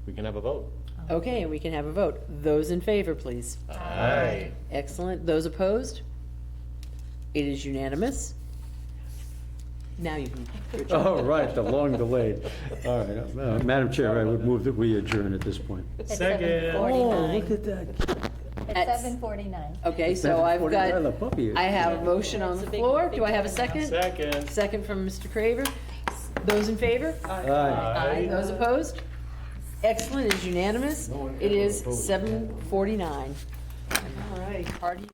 we can have a vote. Okay, and we can have a vote. Those in favor, please. Aye. Excellent. Those opposed? It is unanimous. Now you can. Oh, right, the long delayed. All right, Madam Chair, I would move that we adjourn at this point. At Second. 7:49. at that. At 7:49. Okay, so I've got, The puppy is- I have a motion on the floor. Do I have a second? Second. Second from Mr. Craver. Those in favor? Aye. Those opposed? Excellent, it is unanimous. It is 7:49. All right. Party.